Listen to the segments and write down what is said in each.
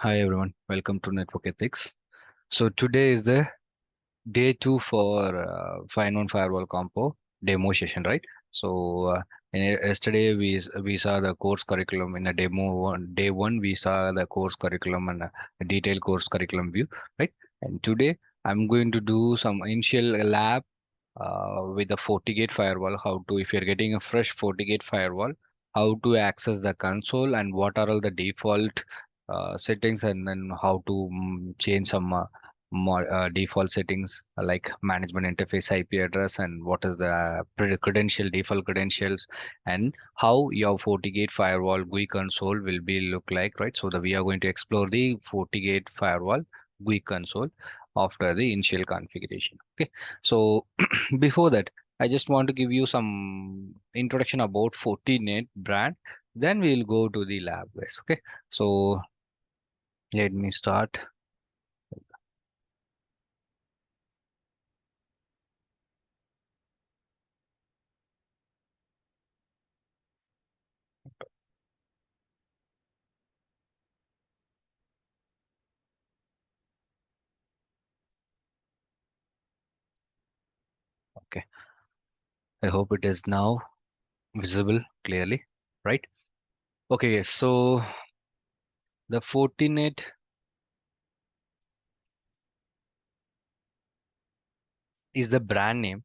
Hi everyone, welcome to Network Ethics. So today is the day 2 for Fine Firewall Compo demo session, right? So yesterday we saw the course curriculum in a demo one. Day one we saw the course curriculum and a detailed course curriculum view, right? And today I'm going to do some initial lab with the Fortigate firewall. How to, if you're getting a fresh Fortigate firewall, how to access the console and what are all the default settings, and then how to change some default settings like management interface IP address, and what is the default credentials, and how your Fortigate firewall GUI console will be look like, right? So we are going to explore the Fortigate firewall GUI console after the initial configuration. Okay, so before that, I just want to give you some introduction about Fortinet brand. Then we'll go to the lab, guys. Okay, so let me start. Okay, I hope it is now visible clearly, right? Okay, yes. So the Fortinet is the brand name.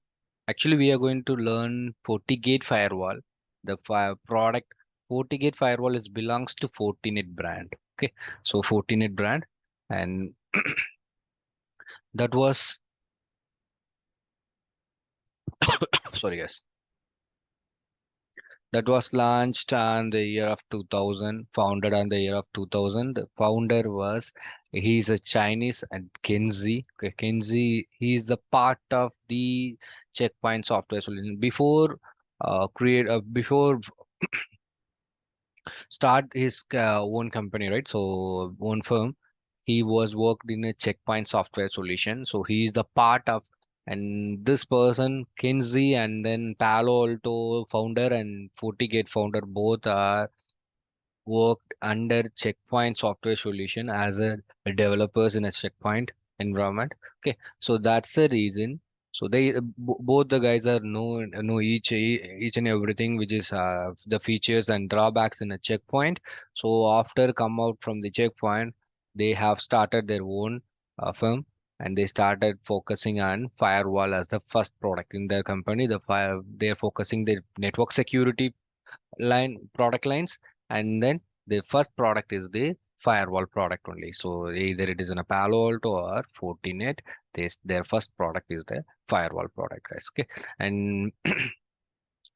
Actually, we are going to learn Fortigate firewall. The product Fortigate firewall is belongs to Fortinet brand. Okay, so Fortinet brand, and that was sorry, guys. That was launched on the year of 2000, founded on the year of 2000. The founder was, he's a Chinese, and Kenzie. Okay, Kenzie, he's the part of the Checkpoint software solution. Before start his own company, right? So own firm. He was worked in a Checkpoint software solution. So he is the part of, and this person, Kinsey, and then Palo Alto founder and Fortigate founder, both are worked under Checkpoint software solution as a developers in a Checkpoint environment. Okay, so that's the reason. So both the guys are know each and everything, which is the features and drawbacks in a Checkpoint. So after come out from the Checkpoint, they have started their own firm, and they started focusing on firewall as the first product in their company. They're focusing their network security product lines, and then the first product is the firewall product only. So either it is in a Palo Alto or Fortinet, their first product is the firewall product, guys. Okay, and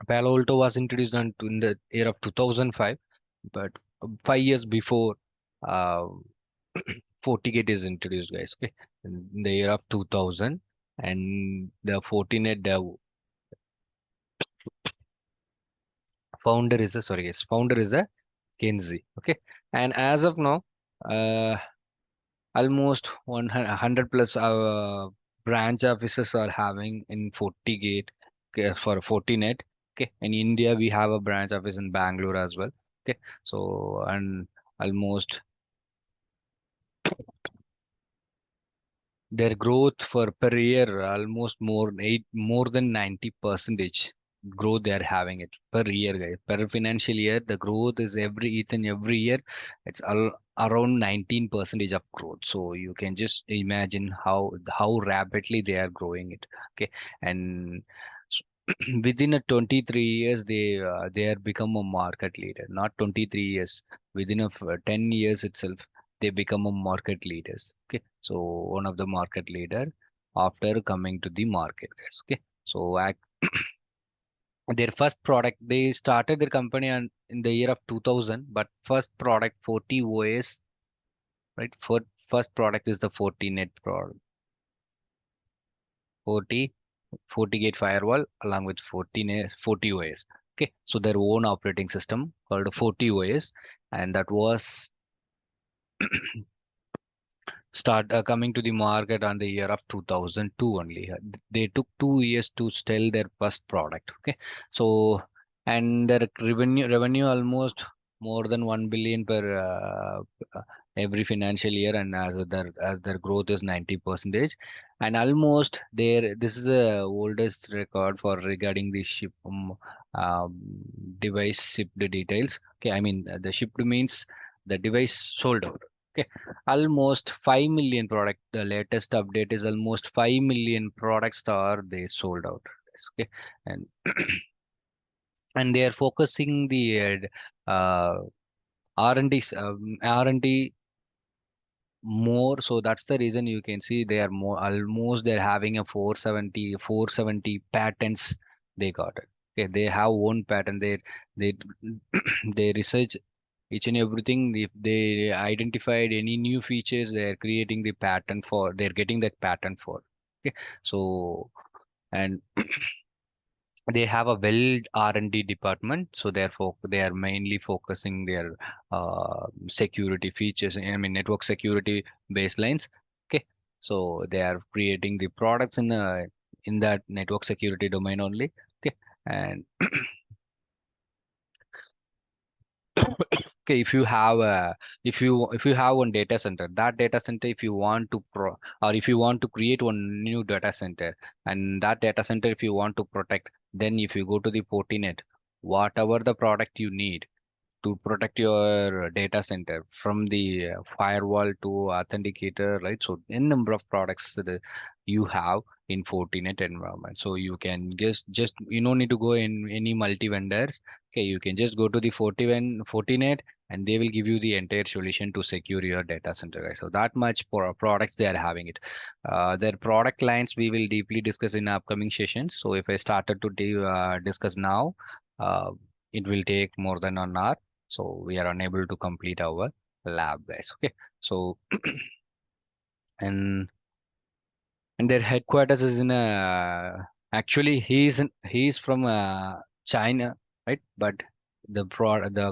Palo Alto was introduced in the year of 2005, but 5 years before, uh, Fortigate is introduced, guys. Okay, in the year of 2000, and the Fortinet founder is a sorry, yes, founder is a Kenzie. Okay, and as of now, uh, almost 100 plus branch offices are having in Fortigate, okay, for Fortinet. Okay, in India we have a branch office in Bangalore as well. Okay, so and almost their growth for per year almost more than 90 percentage growth they are having it per year, guys. Per financial year, the growth is every year. It's around 19 percentage of growth. So you can just imagine how rapidly they are growing it. Okay, and s- within a 23 years they are become a market leader. Not 23 years, within 10 years itself they become a market leaders. Okay, so one of the market leader after coming to the market, guys. Okay, so their first product, they started their company in the year of 2000, but first product 40 OS, right? For first product is the 40 net product, 40 FortiGate firewall along with 40 OS. Okay, so their own operating system called 40 OS, and that was start coming to the market on the year of 2002 only. They took 2 years to sell their first product. Okay, so and their revenue almost more than 1 billion every financial year, and as their growth is 90%, and almost there. This is the oldest record for regarding the um, device shipped details. Okay, I mean the shipped means the device sold out. Okay, almost 5 million product. The latest update is almost 5 million products are they sold out. Yes, okay, and and they are focusing the R&D R&D more. So that's the reason you can see they are more, almost they're having a 470 patents they got it. Okay, they have one patent. They they research each and everything. If they identified any new features, they're creating the patent for, they're getting that patent for. Okay, so and they have a well R&D department, so therefore they are mainly focusing their security features. I mean network security baselines. Okay, so they are creating the products in that network security domain only. Okay, and okay, if you have one data center, that data center, if you want to or if you want to create one new data center, and that data center if you want to protect, then if you go to the Fortinet, whatever the product you need to protect your data center from the firewall to authenticator, right? So in number of products that you have in Fortinet environment, so you can just you don't need to go in any multi vendors. Okay, you can just go to the Fortinet, and they will give you the entire solution to secure your data center, guys. So that much for products they are having it. Their product lines we will deeply discuss in upcoming sessions. So if I started to discuss now, uh, it will take more than an hour, so we are unable to complete our lab, guys. Okay, so and and their headquarters is in a, actually he's from China, right? But the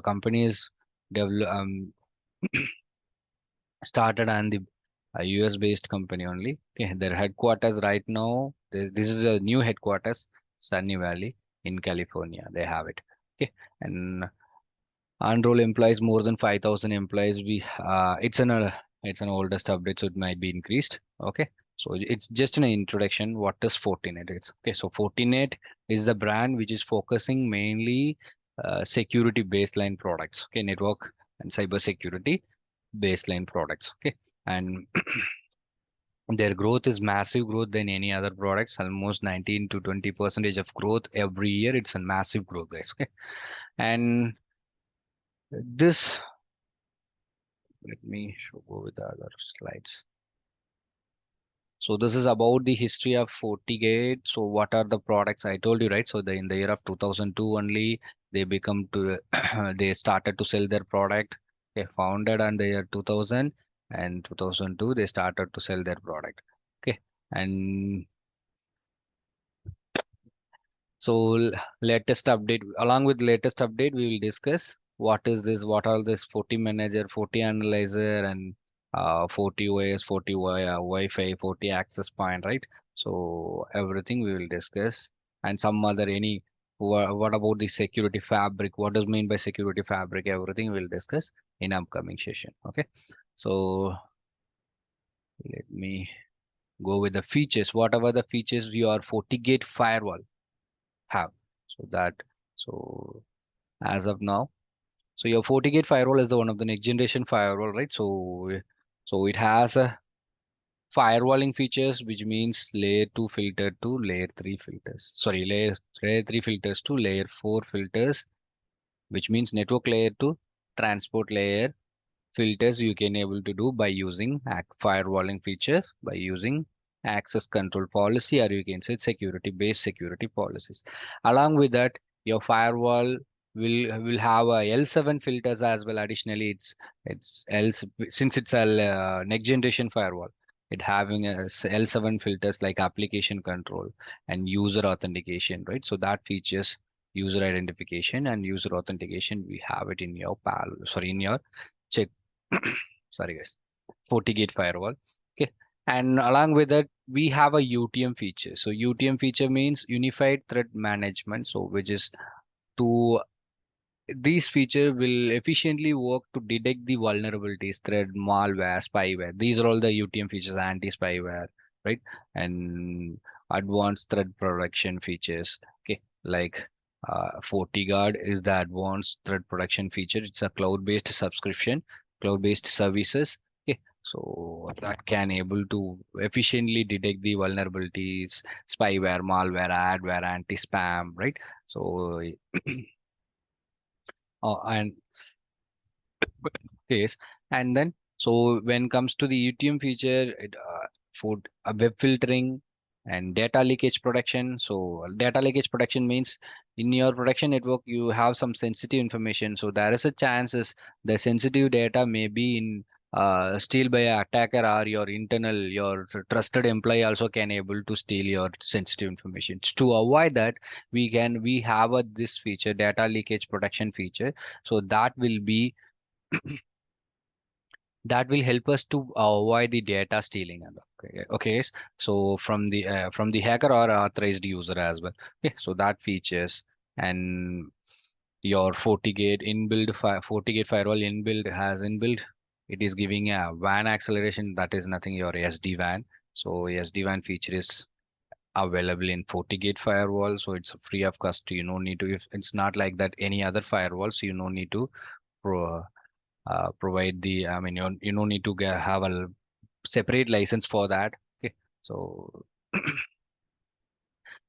company is started on the US based company only. Okay, their headquarters right now, this is a new headquarters, Sunny Valley in California, they have it. Okay, and Unroll employs more than 5,000 employees. It's an oldest update, so it might be increased. Okay, so it's just an introduction. What is Fortinet? It's okay. So Fortinet is the brand which is focusing mainly security baseline products. Okay, network and cyber security baseline products. Okay, and their growth is massive growth than any other products. Almost 19 to 20% of growth every year. It's a massive growth, guys. Okay, and this, let me go with the other slides. So this is about the history of Fortigate. So what are the products I told you, right? So in the year of 2002 only, they become to they started to sell their product. They founded on the year 2000, and 2002 they started to sell their product. Okay, and so latest update, along with latest update, we will discuss what is this, what are this 40 manager, 40 analyzer, and 40 OS, 40 Wi-Fi, 40 access point, right? So everything we will discuss, and some other any what about the security fabric? What does mean by security fabric? Everything we'll discuss in upcoming session. Okay, so let me go with the features. Whatever the features your FortiGate firewall have. So that, so as of now, so your FortiGate firewall is the one of the next generation firewall, right? So it has a firewalling features, which means layer 2 filter to layer 3 filters. Sorry, layer 3 filters to layer 4 filters, which means network layer to transport layer filters you can able to do by using firewalling features, by using access control policy, or you can say security based security policies. Along with that, your firewall will have a L7 filters as well. Additionally, it's L, since it's a next generation firewall, it having a L7 filters like application control and user authentication, right? So that features user identification and user authentication, we have it in your in your check sorry guys, FortiGate firewall. Okay, and along with that we have a UTM feature. So UTM feature means unified threat management, so which is to these feature will efficiently work to detect the vulnerabilities, threat, malware, spyware. These are all the UTM features, anti-spyware, right? And advanced threat protection features. Okay, like FortiGuard is the advanced threat protection feature. It's a cloud-based subscription, cloud-based services. Okay, so that can able to efficiently detect the vulnerabilities, spyware, malware, adware, anti-spam, right? So and case. And then, so when comes to the UTM feature, for web filtering and data leakage protection. So data leakage protection means in your production network you have some sensitive information. So there is a chances the sensitive data may be in steal by a attacker, or your internal your trusted employee also can able to steal your sensitive information. To avoid that, we have this feature, data leakage protection feature. So that will help us to avoid the data stealing and okay, okay. So from the hacker or authorized user as well. Okay, so that features. And your Fortigate firewall inbuilt has inbuilt, it is giving a WAN acceleration, that is nothing your SD-WAN. So SD-WAN feature is available in Fortigate firewall, so it's free of cost. You no need to, if it's not like that any other firewalls, you no need to pro, provide the, I mean, you don't need to have a separate license for that. Okay, so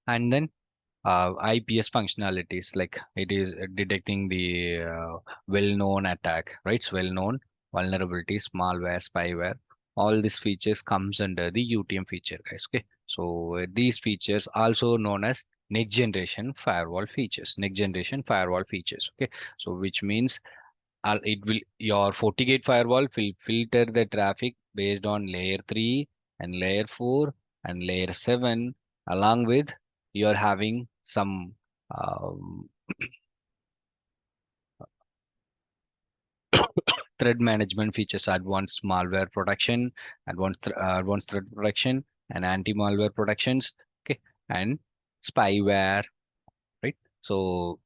and then IPS functionalities, like it is detecting the well-known attack, right? So well-known vulnerabilities, malware, spyware. All these features comes under the UTM feature, guys. Okay, so these features also known as next generation firewall features. Next generation firewall features. Okay, so which means it will, your FortiGate firewall will filter the traffic based on layer 3 and layer 4 and layer 7, along with you're having some um, threat management features, advanced malware protection, advanced threat protection, and anti-malware protections. Okay, and spyware, right? So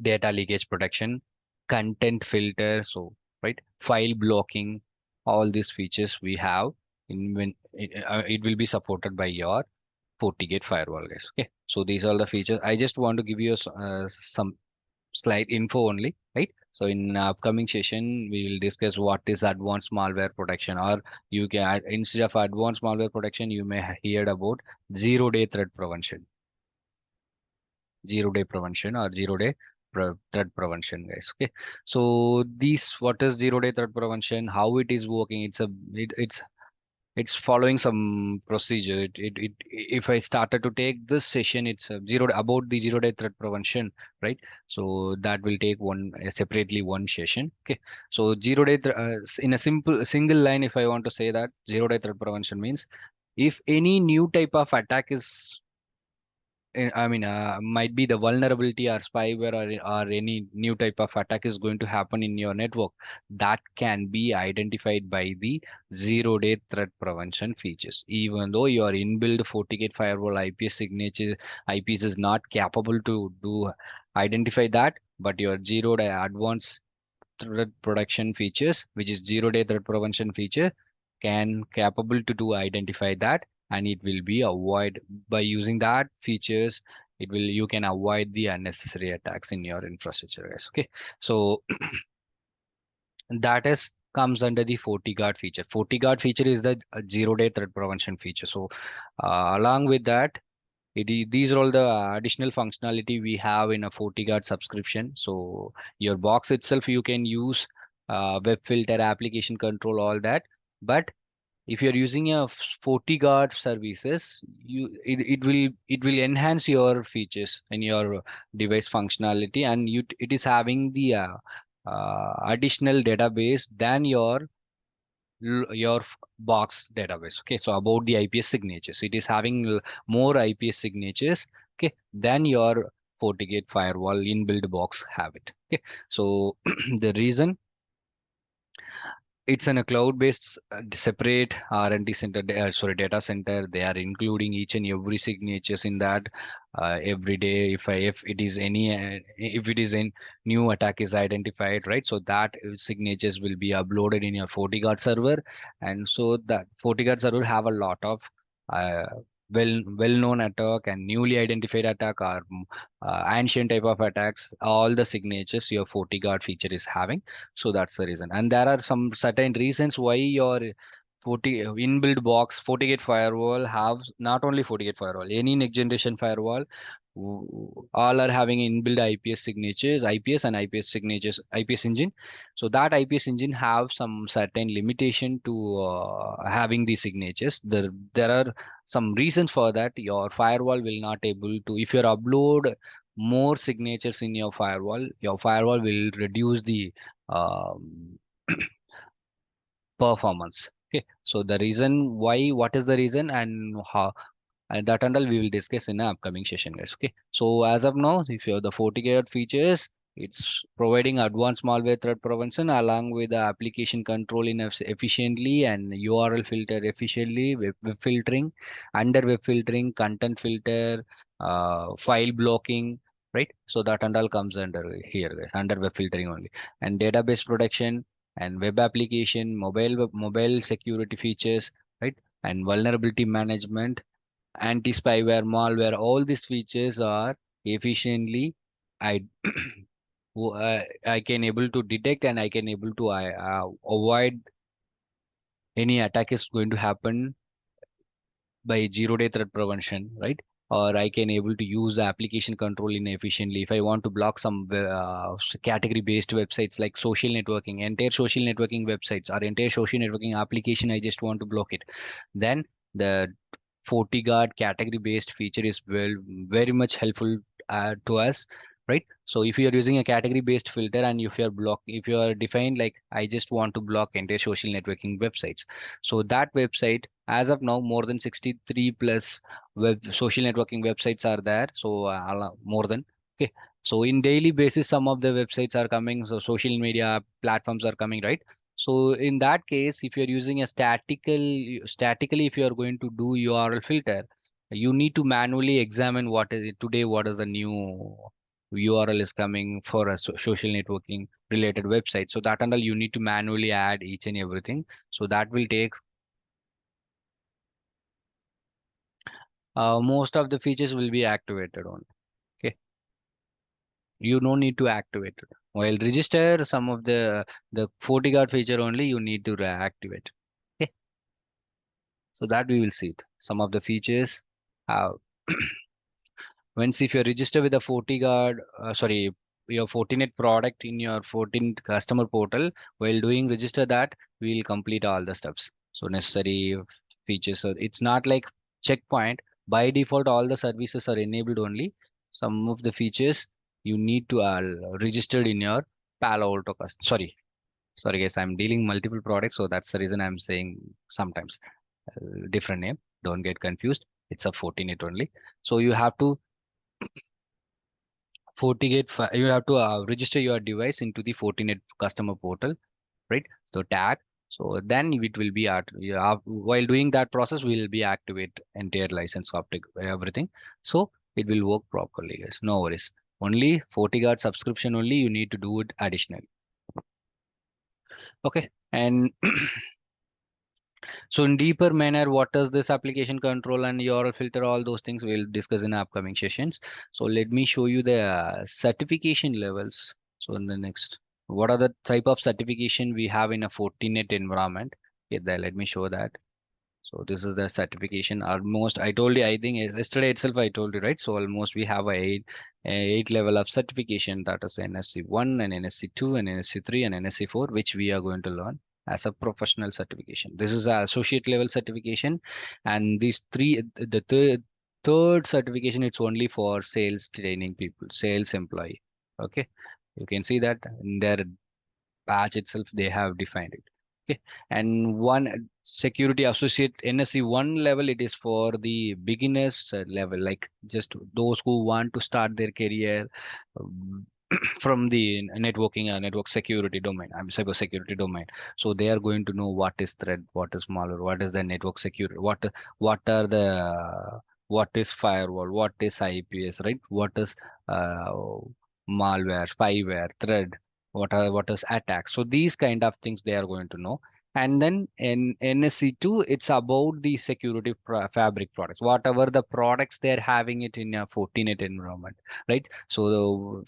data leakage protection, content filter, so right, file blocking, all these features we have in when it will be supported by your FortiGate firewall, guys. Okay, so these are the features. I just want to give you some slight info only, right? So in upcoming session we will discuss what is advanced malware protection, or you can instead of advanced malware protection you may hear about zero-day threat prevention, zero day prevention, or threat prevention, guys. Okay, so these, what is zero day threat prevention, how it is working, it's following some procedure. If I started to take this session, it's about the zero day threat prevention, right? So that will take one separately one session. Okay, so in a simple single line, if I want to say that zero day threat prevention means, if any new type of attack is I mean, might be the vulnerability or spyware, or any new type of attack is going to happen in your network, that can be identified by the zero-day threat prevention features. Even though your inbuilt FortiGate firewall IPS signature IPS is not capable to do identify that, but your zero-day advanced threat protection features, which is zero-day threat prevention feature, can capable to do identify that, and it will be avoid by using that features. It will, you can avoid the unnecessary attacks in your infrastructure, guys. Okay, so that is comes under the FortiGuard feature. FortiGuard feature is the zero-day threat prevention feature. So along with that, these are all the additional functionality we have in a FortiGuard subscription. So your box itself, you can use web filter, application control, all that. But if you're using a FortiGuard services, it will enhance your features and your device functionality, and it is having the additional database than your box database. Okay, so about the IPS signatures, it is having more IPS signatures, okay, than your FortiGate firewall inbuilt box have it. Okay, so the reason It's in a cloud-based separate R&D center, data center. They are including each and every signatures in that every day. If it is any if it is in new attack is identified, right? So that signatures will be uploaded in your FortiGuard server, and so that FortiGuard server have a lot of uh, well-known attack and newly identified attack or ancient type of attacks. All the signatures your FortiGuard feature is having, so that's the reason. And there are some certain reasons why your 40 inbuilt box FortiGate firewall have not only FortiGate firewall, any next generation firewall, all are having inbuilt IPS signatures, IPS and IPS signatures, IPS engine. So that IPS engine have some certain limitation to having these signatures. There are some reasons for that. Your firewall will not able to, if you upload more signatures in your firewall will reduce the um, performance. Okay, so the reason why, what is the reason and how, and that and all we will discuss in the upcoming session, guys. Okay, so as of now, if you have the FortiGate features, it's providing advanced malware threat prevention along with the application control in efficiently and URL filter efficiently, web filtering, under web filtering, content filter, file blocking, right? So that and all comes under here, guys, under web filtering only, and database protection and web application, mobile security features, right? And vulnerability management, anti-spyware, malware, all these features are efficiently I I can able to detect and I can able to avoid any attack is going to happen by zero-day threat prevention, right? Or I can able to use the application control in efficiently. If I want to block some category-based websites like social networking, entire social networking websites or entire social networking application, I just want to block it. Then the FortiGuard category-based feature is very much helpful to us, right? So if you are using a category-based filter and if you are defined like I just want to block entire social networking websites, so that website, as of now, more than 63 plus web social networking websites are there. So more than, okay. So in daily basis, some of the websites are coming. So social media platforms are coming, right? So in that case, if you're using a statically, if you are going to do URL filter, you need to manually examine what is it today, what is the new URL is coming for a social networking related website. So that and all you need to manually add each and everything. So that will take most of the features will be activated on. Okay, you don't need to activate it. While register some of the FortiGuard feature only you need to reactivate. Okay, so that we will see it. Some of the features. Uh, Once if you register with a FortiGuard, your Fortinet product in your Fortinet customer portal, while doing register that, we will complete all the steps. So necessary features. So it's not like checkpoint. By default, all the services are enabled only. Some of the features you need to registered in your Paloalto. Sorry guys, I'm dealing multiple products, so that's the reason I'm saying sometimes different name. Don't get confused. It's a Fortinet only. So you have to you have to register your device into the Fortinet customer portal, right? So tag. So then it will be while doing that process, we will be activate entire license optic everything. So it will work properly, guys. No worries. Only FortiGuard subscription only you need to do it additionally. Okay. And so in deeper manner, what does this application control and URL filter, all those things we'll discuss in upcoming sessions. So let me show you the certification levels. So in the next, what are the type of certification we have in a Fortinet environment? Okay, there, let me show that. So this is the certification. Almost, I told you, I think yesterday itself I told you, right? So almost we have a eight level of certification. That is NSC1 and NSC2 and NSC3 and NSC4, which we are going to learn as a professional certification. This is a associate level certification, and these three, the third certification, it's only for sales training people, sales employee. Okay, you can see that in their patch itself they have defined it. Okay, and one security associate NSC one level, it is for the beginners level, like just those who want to start their career, from the networking and network security domain, I'm cyber security domain. So they are going to know what is threat, what is malware, what is the network security, what are the what is firewall, what is IPS, right? What is uh, malware, spyware, threat, what is attack. So these kind of things they are going to know. And then in NSE2, it's about the security fabric products, whatever the products they're having it in a Fortinet environment, right? So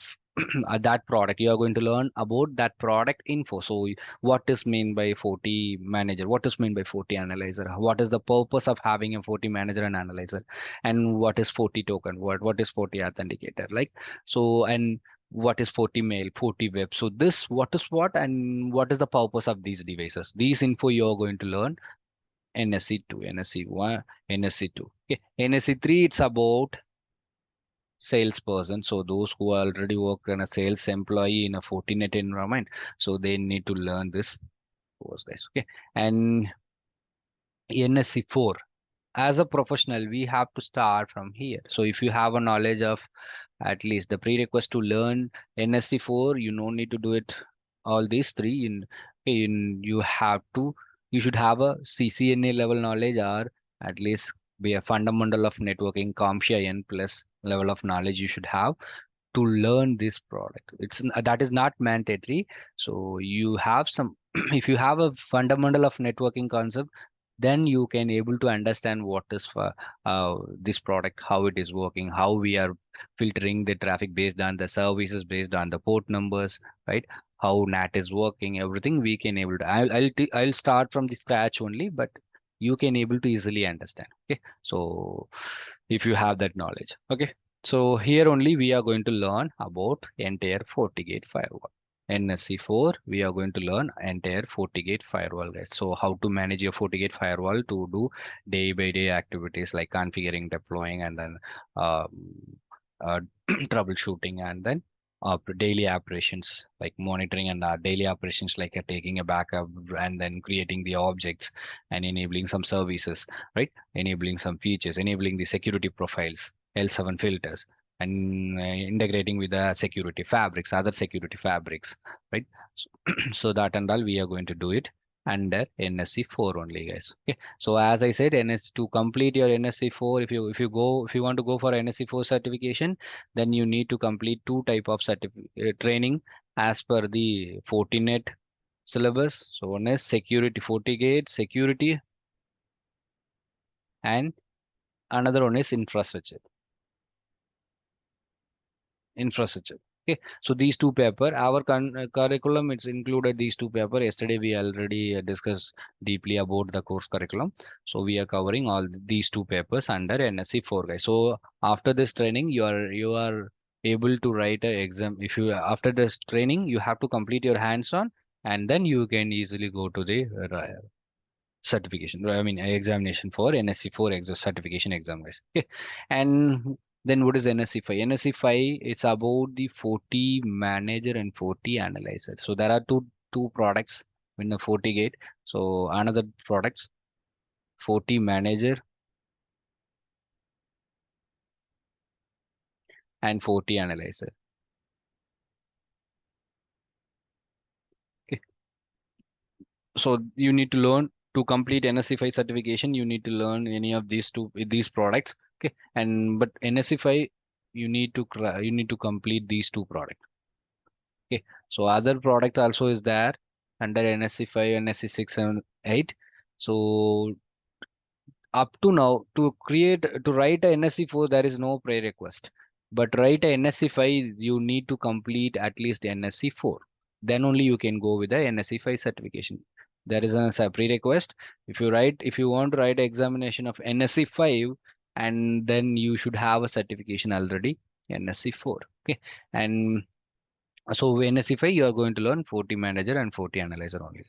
that product you are going to learn about that product info. So what is mean by 40 manager, what is mean by 40 analyzer, what is the purpose of having a 40 manager and analyzer, and what is 40 token, what is 40 authenticator, like. So and what is 40 mail, 40 web. So this what is what, and what is the purpose of these devices, these info you are going to learn. NSE2, NSE1, NSE2. Okay. NSE3, it's about salesperson. So those who already work in a sales employee in a Fortinet environment, so they need to learn this course, guys. Okay. And NSE4, as a professional, we have to start from here. So if you have a knowledge of at least the prerequisite to learn NSE4, you no need to do it all these three. In you have to, you should have a CCNA level knowledge, or at least be a fundamental of networking CompTIA N plus level of knowledge you should have to learn this product. That is not mandatory. So you have some if you have a fundamental of networking concept, then you can able to understand what is for this product, how it is working, how we are filtering the traffic based on the services, based on the port numbers, right? How NAT is working, everything we can able to. I'll start from the scratch only, but you can able to easily understand. Okay, so if you have that knowledge, okay. So here only we are going to learn about entire FortiGate firewall. NSE4, we are going to learn entire FortiGate firewall, guys. So how to manage your FortiGate firewall to do day by day activities like configuring, deploying, and then um, uh, troubleshooting, and then daily operations like monitoring, and daily operations like taking a backup and then creating the objects and enabling some services, right? Enabling some features, enabling the security profiles, L7 filters, and integrating with the security fabrics, other security fabrics, right? So, so that and all we are going to do it under NSE4 only, guys. Okay. So as I said, NS to complete your NSE4, if you want to go for NSE4 certification, then you need to complete two type of training as per the Fortinet syllabus. So one is security, Fortigate security, and another one is infrastructure. Okay, so these two paper, our curriculum, it's included these two paper. Yesterday we already discussed deeply about the course curriculum. So we are covering all these two papers under NSE4, guys. So after this training, you are able to write a exam. If you after this training, you have to complete your hands-on, and then you can easily go to the certification, I mean examination for NSE4 exam certification exam, guys. Okay. And then what is NSE5? NSE5, it's about the 40 manager and 40 analyzer. So there are two products in the Fortigate. So another products, 40 manager and 40 analyzer. Okay. So you need to learn to complete NSE5 certification. You need to learn any of these products. Okay. And but NSE5, you need to complete these two products. Okay. So other product also is there under NSE5, NSE6, 7, 8. So up to now, to write a NSE4, there is no prerequisite. But write a NSE5, you need to complete at least NSE4. Then only you can go with the NSE5 certification. There is a prerequisite. If you want to write examination of NSE5, and then you should have a certification already, NSE4. Okay. And so NSE5, you are going to learn 40 manager and 40 analyzer only.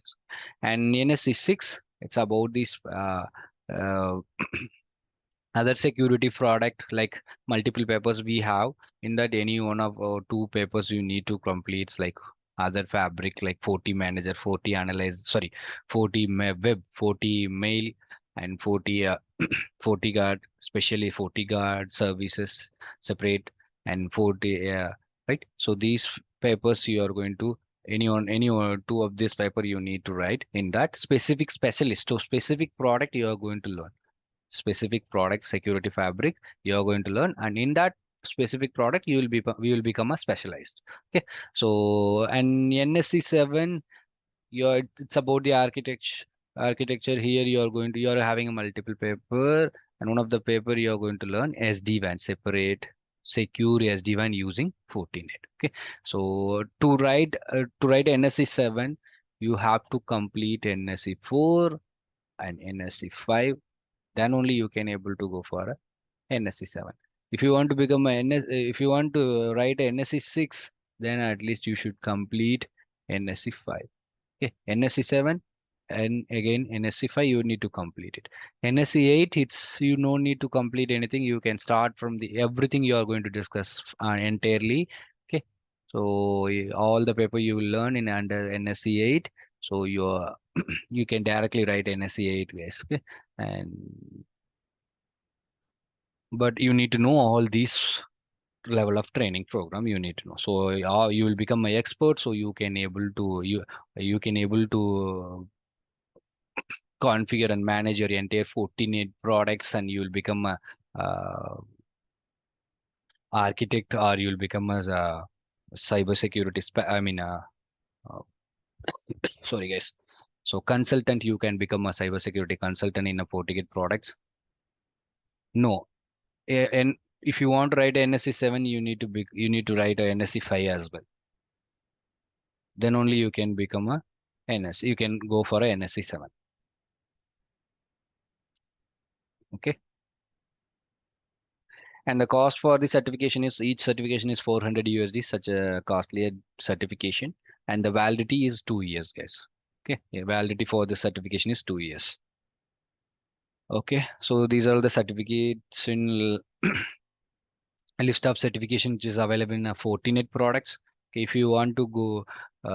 And NSE6, it's about this uh, other security product like multiple papers we have. In that, any one of two papers you need to complete, like other fabric like 40 manager, 40 analyze, sorry, 40 web, 40 mail, and 40 40 guard, especially 40 guard services separate, and 40 right? So these papers you are going to any or two of this paper you need to write in that specific specialist. So specific product you are going to learn, specific product security fabric you are going to learn, and in that specific product you will become a specialized. Okay, so and NSC 7, it's about the architecture. Here you are having a multiple paper, and one of the paper you are going to learn SD-WAN, separate secure SD-WAN using Fortinet. Okay, so to write NSC 7, you have to complete NSC 4 and NSC 5, then only you can able to go for a NSC 7. If you want to become a if you want to write a NSC 6, then at least you should complete NSC 5. Okay, NSC 7 and again NSC 5 you need to complete it. NSC 8, it's you no need to complete anything. You can start from the everything you are going to discuss entirely. Okay, so all the paper you will learn in under NSC 8. So you can directly write NSC 8, guys. Okay, and but you need to know all these level of training program you need to know. So you will become an expert, so you can able to configure and manage your entire Fortinet products, and you will become a uh, architect, or you will become as a cyber security I mean uh, sorry guys, so consultant. You can become a cyber security consultant in a Fortigate products. No, and if you want to write a NSC 7, you need to write a NSC 5 as well. Then only you can become a NS. You can go for a NSC 7. Okay. And the cost for the certification is each certification is 400 USD, such a costly certification. And the validity is 2 years, guys. Okay. Yeah, validity for the certification is 2 years. Okay. So these are the certificates in a list of certification which is available in a Fortinet products. Okay, if you want to go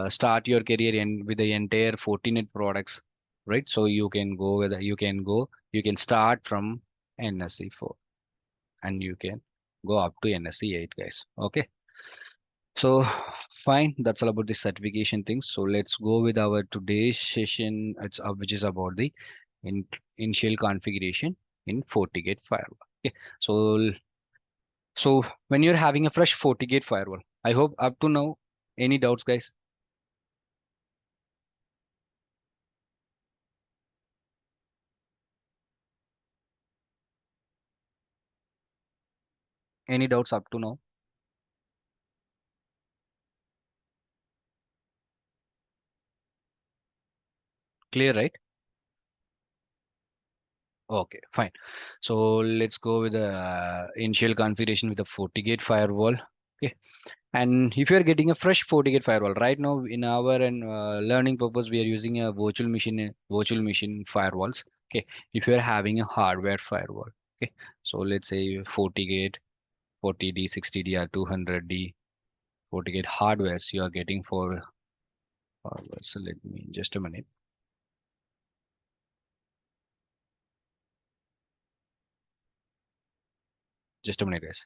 start your career in with the entire Fortinet products, right? So you can start from NSC 4 and you can go up to NSC 8, guys. Okay, so fine, that's all about the certification things. So let's go with our today's session, which is about the in, initial configuration in Fortigate firewall. Okay, so when you're having a fresh Fortigate firewall, I hope up to now, any doubts, guys? Any doubts up to now? Clear, right? Okay, fine. So let's go with the initial configuration with the Fortigate firewall. Okay, and if you're getting a fresh Fortigate firewall right now in our and learning purpose, we are using a virtual machine firewalls. Okay, if you're having a hardware firewall, okay, so let's say Fortigate 40D, 60D, or 200D Fortigate hardwares you are getting for so let me just a minute. Just a minute, guys.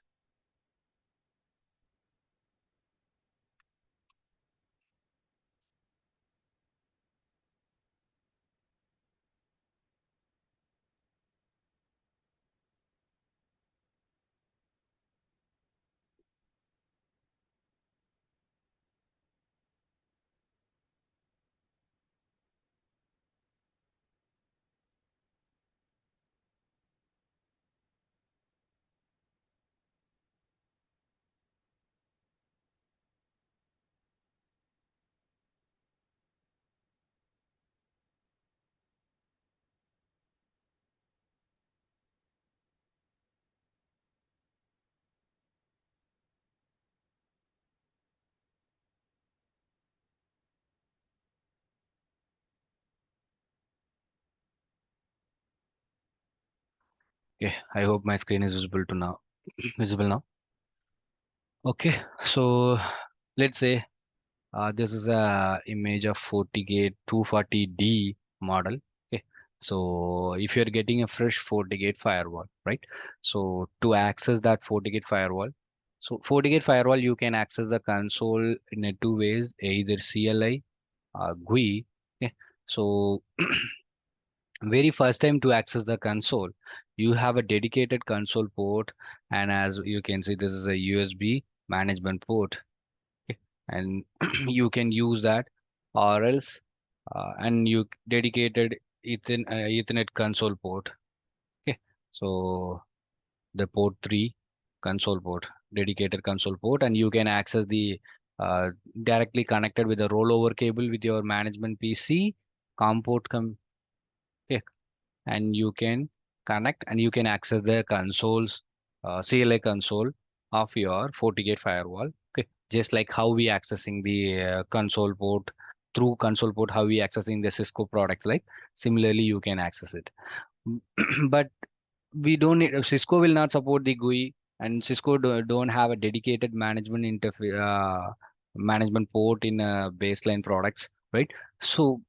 Okay, I hope my screen is visible to now. Visible now. Okay, so let's say this is a image of Fortigate 240D model. Okay, so if you're getting a fresh Fortigate firewall, right? So to access that Fortigate firewall, So FortiGate firewall, you can access the console in a two ways, either CLI or GUI. Okay. So very first time to access the console, you have a dedicated console port, and as you can see, this is a USB management port. Okay. And you can use that, or else and you dedicated Ethernet console port. Okay. So the port 3 console port, dedicated console port, and you can access the directly connected with a rollover cable with your management PC COM port okay. And you can connect and you can access the consoles, CLI console of your FortiGate firewall. Okay, just like how we accessing the console port through console port, how we accessing the Cisco products, like similarly you can access it. But we don't need, Cisco will not support the GUI, and Cisco don't have a dedicated management interface, management port in baseline products, right? So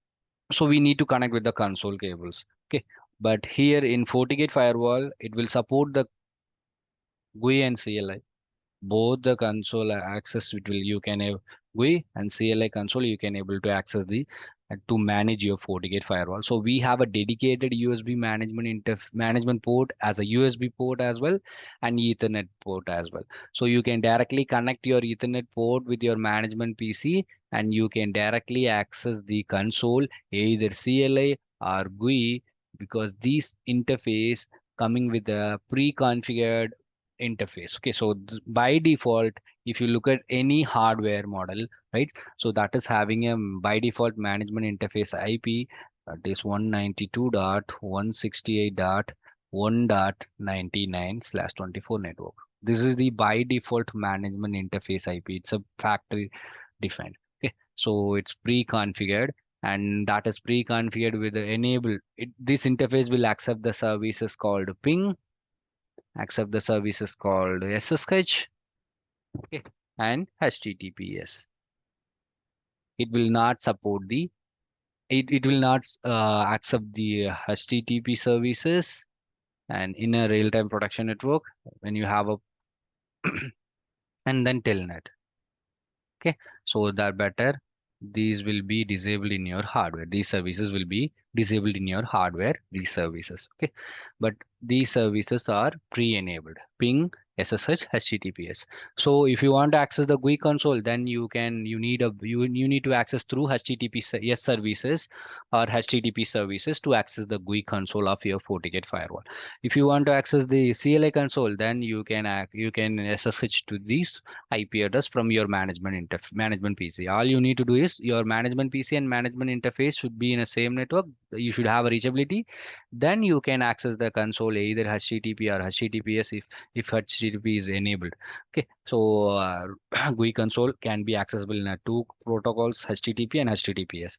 we need to connect with the console cables. Okay, but here in FortiGate firewall, it will support the GUI and CLI, both the console access. It will, you can have GUI and CLI console, you can able to access the to manage your FortiGate firewall. So we have a dedicated USB management port as a USB port as well, and Ethernet port as well. So you can directly connect your Ethernet port with your management PC, and you can directly access the console, either CLI or GUI, because these interface coming with a pre-configured interface. Okay, so by default, if you look at any hardware model, right, so that is having a by default management interface IP, that is 192.168.1.99/24 network. This is the by default management interface IP. It's a factory defined. Okay, so it's pre-configured, and that is pre-configured with the enable it, this interface will accept the services called ping, accept the services called SSH, okay, and HTTPS. It will not support the, it will not accept the HTTP services, and in a real-time production network when you have a and then telnet. Okay, so that better, these will be disabled in your hardware, these services will be disabled in your hardware, these services. Okay, but these services are pre-enabled, ping, SSH, HTTPS. So if you want to access the GUI console, then you need a you need to access through HTTPS services or HTTP services to access the GUI console of your FortiGate firewall. If you want to access the CLI console, then you can SSH to these IP address from your management PC. All you need to do is your management PC and management interface should be in the same network. You should have a reachability. Then you can access the console either HTTP or HTTPS if HTTP is enabled. Okay, so GUI console can be accessible in two protocols, HTTP and HTTPS.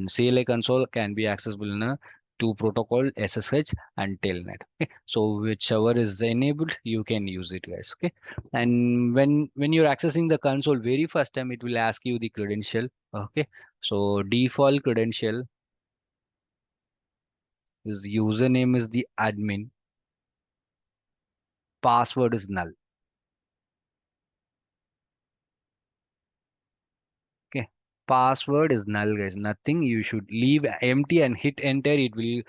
CLI console can be accessible in a two protocol, SSH and Telnet. Okay, so whichever is enabled, you can use it, guys. Okay, and when you're accessing the console very first time, it will ask you the credential. Okay, so default credential is username is the admin, password is null. Okay, password is null, guys. Nothing. You should leave empty and hit enter. It will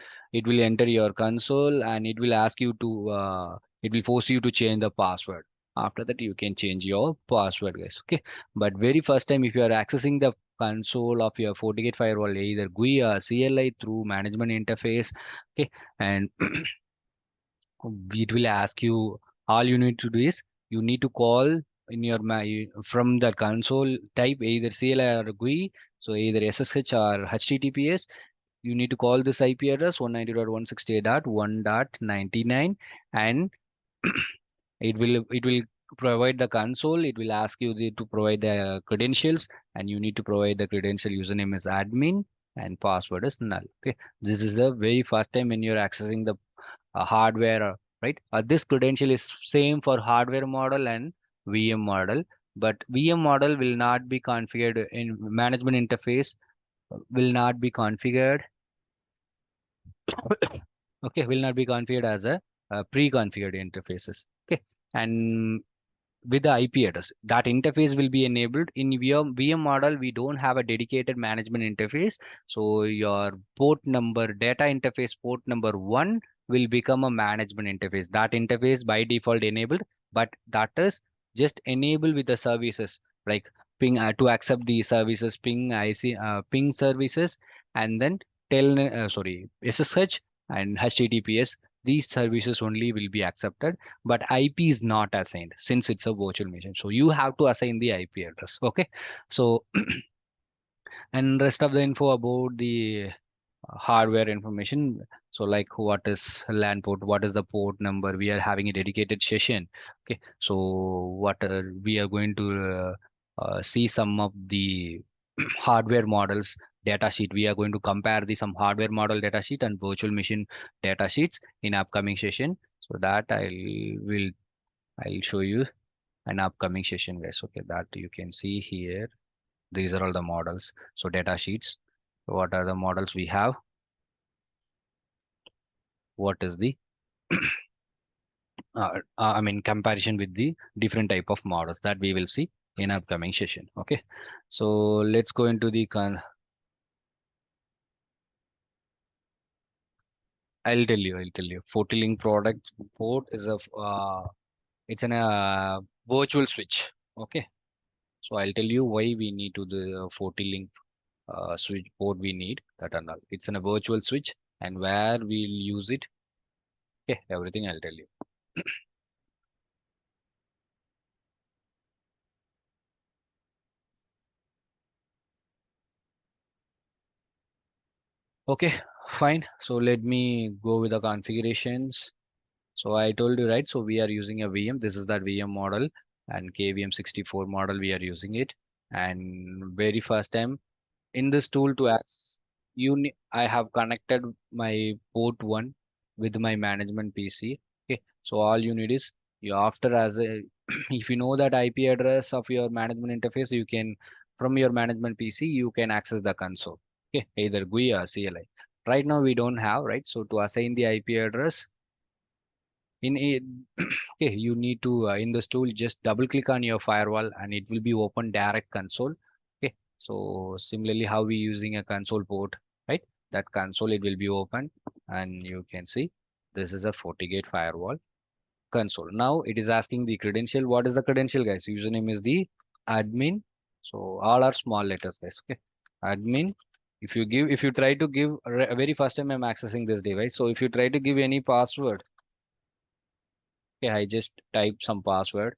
enter your console, and it will ask you to it will force you to change the password. After that, you can change your password, guys. Okay, but very first time, if you are accessing the console of your FortiGate firewall, either GUI or CLI through management interface, okay, and it will ask you, all you need to do is you need to call in your from the console type either CLI or GUI, so either SSH or HTTPS. You need to call this IP address 192.168.1.99, and it will provide the console. It will ask you to provide the credentials, and you need to provide the credential. Username is admin and password is null. Okay, this is the very first time when you're accessing the hardware, right? This credential is same for hardware model and VM model, but VM model will not be configured in management interface, will not be configured. Okay, will not be configured as a pre-configured interfaces. Okay, and with the IP address. That interface will be enabled in VM model. We don't have a dedicated management interface. So your port number, data interface port number one will become a management interface. That interface by default enabled, but that is just enable with the services like ping to accept the services, ping IC, ping services, and then SSH and HTTPS. These services only will be accepted, but IP is not assigned since it's a virtual machine. So you have to assign the IP address. Okay. So and rest of the info about the hardware information. So like what is LAN port, what is the port number? We are having a dedicated session. Okay. So what we are going to see some of the hardware models data sheet. We are going to compare the some hardware model data sheet and virtual machine data sheets in upcoming session. So that I'll show you an upcoming session, guys. Okay, that you can see here. These are all the models. So data sheets. What are the models we have? What is the I mean comparison with the different type of models that we will see in upcoming session. Okay, so let's go into the I'll tell you. Fortilink product port is a it's an virtual switch. Okay, so I'll tell you why we need to the Fortilink switch port we need that and all. It's in a virtual switch and where we'll use it. Okay, everything I'll tell you. Okay, fine. So let me go with the configurations. So I told you, right? So we are using a VM. This is that VM model and KVM64 model. We are using it. And very first time in this tool to access, I have connected my port one with my management PC. Okay. So all you need is you after as a if you know that IP address of your management interface, you can from your management PC you can access the console. Okay, either GUI or CLI. Right now we don't have, right? So to assign the IP address in a okay, you need to in this tool just double click on your firewall and it will be open direct console. Okay, so similarly how we using a console port, right? That console it will be open and you can see this is a Fortigate firewall console. Now it is asking the credential. What is the credential, guys? Username is the admin. So all are small letters, guys. Okay, admin. If you try to give very first time I'm accessing this device, so if you try to give any password, okay, I just type some password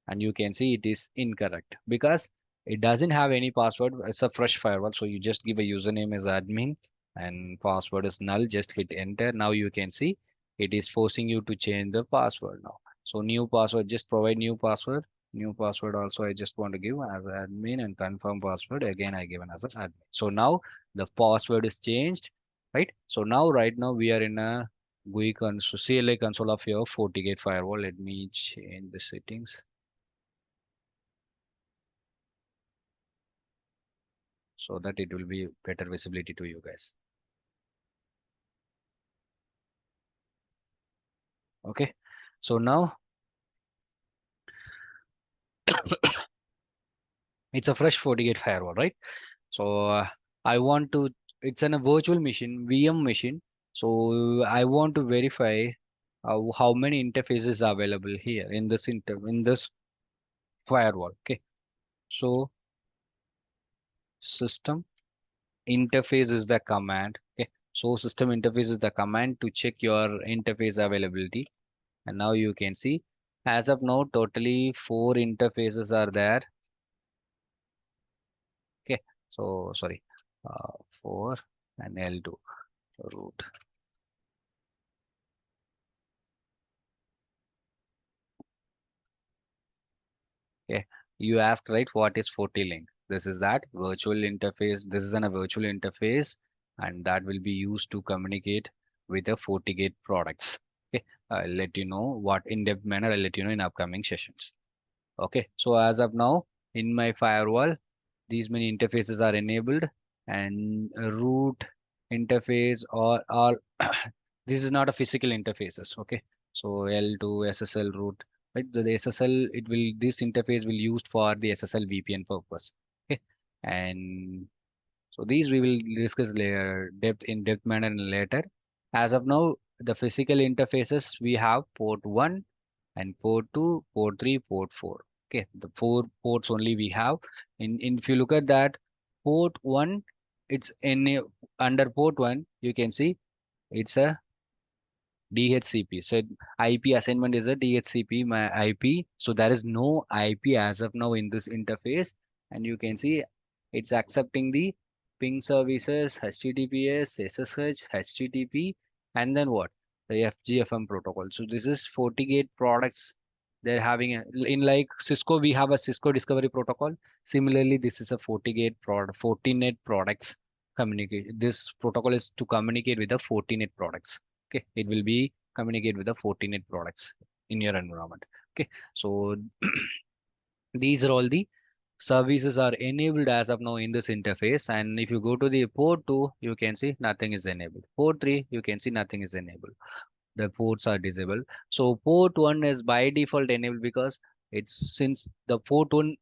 and you can see it is incorrect because it doesn't have any password. It's a fresh firewall. So you just give a username as admin and password is null. Just hit enter. Now you can see it is forcing you to change the password now. So new password, just provide new password. New password also I just want to give as admin and confirm password. Again, I given as an admin. So now the password is changed, right? So now right now we are in a GUI console, CLI console of your FortiGate firewall. Let me change the settings so that it will be better visibility to you guys. Okay, so now it's a fresh FortiGate firewall, right? So I want to, it's in a virtual machine, VM machine. So I want to verify how many interfaces are available here in this in this firewall. Okay, so system interface is the command. Okay, so system interface is the command to check your interface availability. And now you can see as of now totally four interfaces are there. Okay, so sorry, 4 and L2 root. Okay, you ask, right, what is FortiLink? This is that virtual interface. This is a virtual interface and that will be used to communicate with the FortiGate products. Okay, I'll let you know what in-depth manner. I'll let you know in upcoming sessions. Okay, so as of now in my firewall these many interfaces are enabled and root interface or all this is not a physical interfaces. Okay, so L2 SSL root right? The SSL, this interface will used for the SSL VPN purpose. Okay, and so these we will discuss later, depth manner later. As of now, the physical interfaces we have port 1 and port 2, port 3, port 4. Okay, the four ports only we have. If you look at that, port 1, it's under port 1, you can see it's a DHCP. So IP assignment is a DHCP my IP. So there is no IP as of now in this interface. And you can see it's accepting the ping services, HTTPS, SSH, HTTP, and then what? The FGFM protocol. So this is FortiGate products. They're having in like Cisco, we have a Cisco Discovery Protocol. Similarly, this is a FortiGate product, Fortinet products communicate. This protocol is to communicate with the Fortinet products. Okay, it will be communicate with the Fortinet products in your environment. Okay, so these are all the services are enabled as of now in this interface. And if you go to the port 2, you can see nothing is enabled. Port 3, you can see nothing is enabled. The ports are disabled. So port 1 is by default enabled because it's since the port 1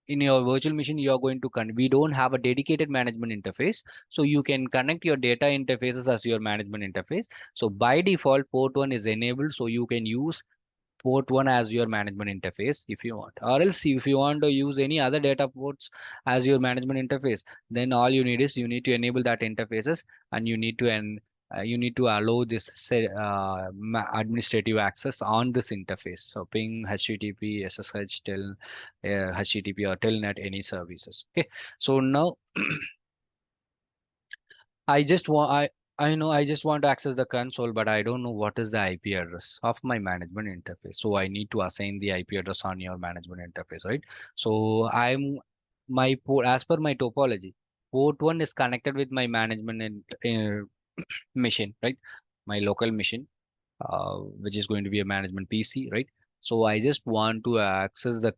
in your virtual machine you are going to we don't have a dedicated management interface, so you can connect your data interfaces as your management interface. So by default port 1 is enabled, so you can use port 1 as your management interface if you want, or else if you want to use any other data ports as your management interface, then all you need is you need to enable that interfaces, and you need to allow this administrative access on this interface. So ping, HTTP, SSH, tel, HTTP or telnet, any services. Okay, so now I just want I know I just want to access the console, but I don't know what is the IP address of my management interface. So I need to assign the IP address on your management interface, right? So I'm my port as per my topology. Port 1 is connected with my management machine, right? My local machine, which is going to be a management PC, right? So I just want to access the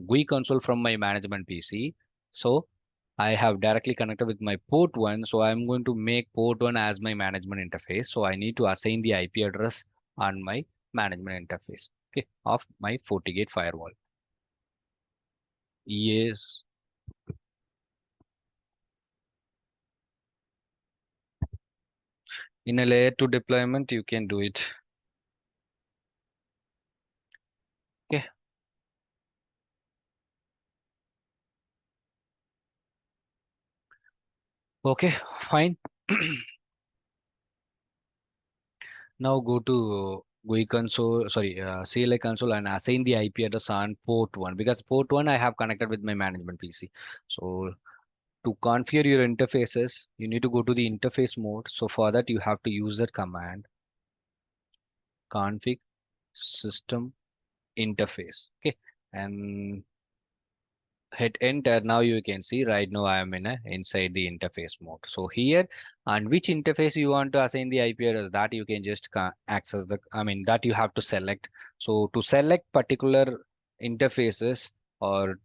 GUI console from my management PC. So I have directly connected with my port 1. So I'm going to make port 1 as my management interface. So I need to assign the IP address on my management interface, okay, of my FortiGate firewall. Yes. In a layer 2 deployment, you can do it. Okay. Okay, fine. Now go to GUI console, sorry, CLI console and assign the IP address on port 1 because port 1 I have connected with my management PC. So to configure your interfaces, you need to go to the interface mode. So for that, you have to use that command config system interface. Okay, and hit enter. Now you can see right now I am in inside the interface mode. So here, and which interface you want to assign the IP address, that you can just access the, I mean that you have to select. So to select particular interfaces or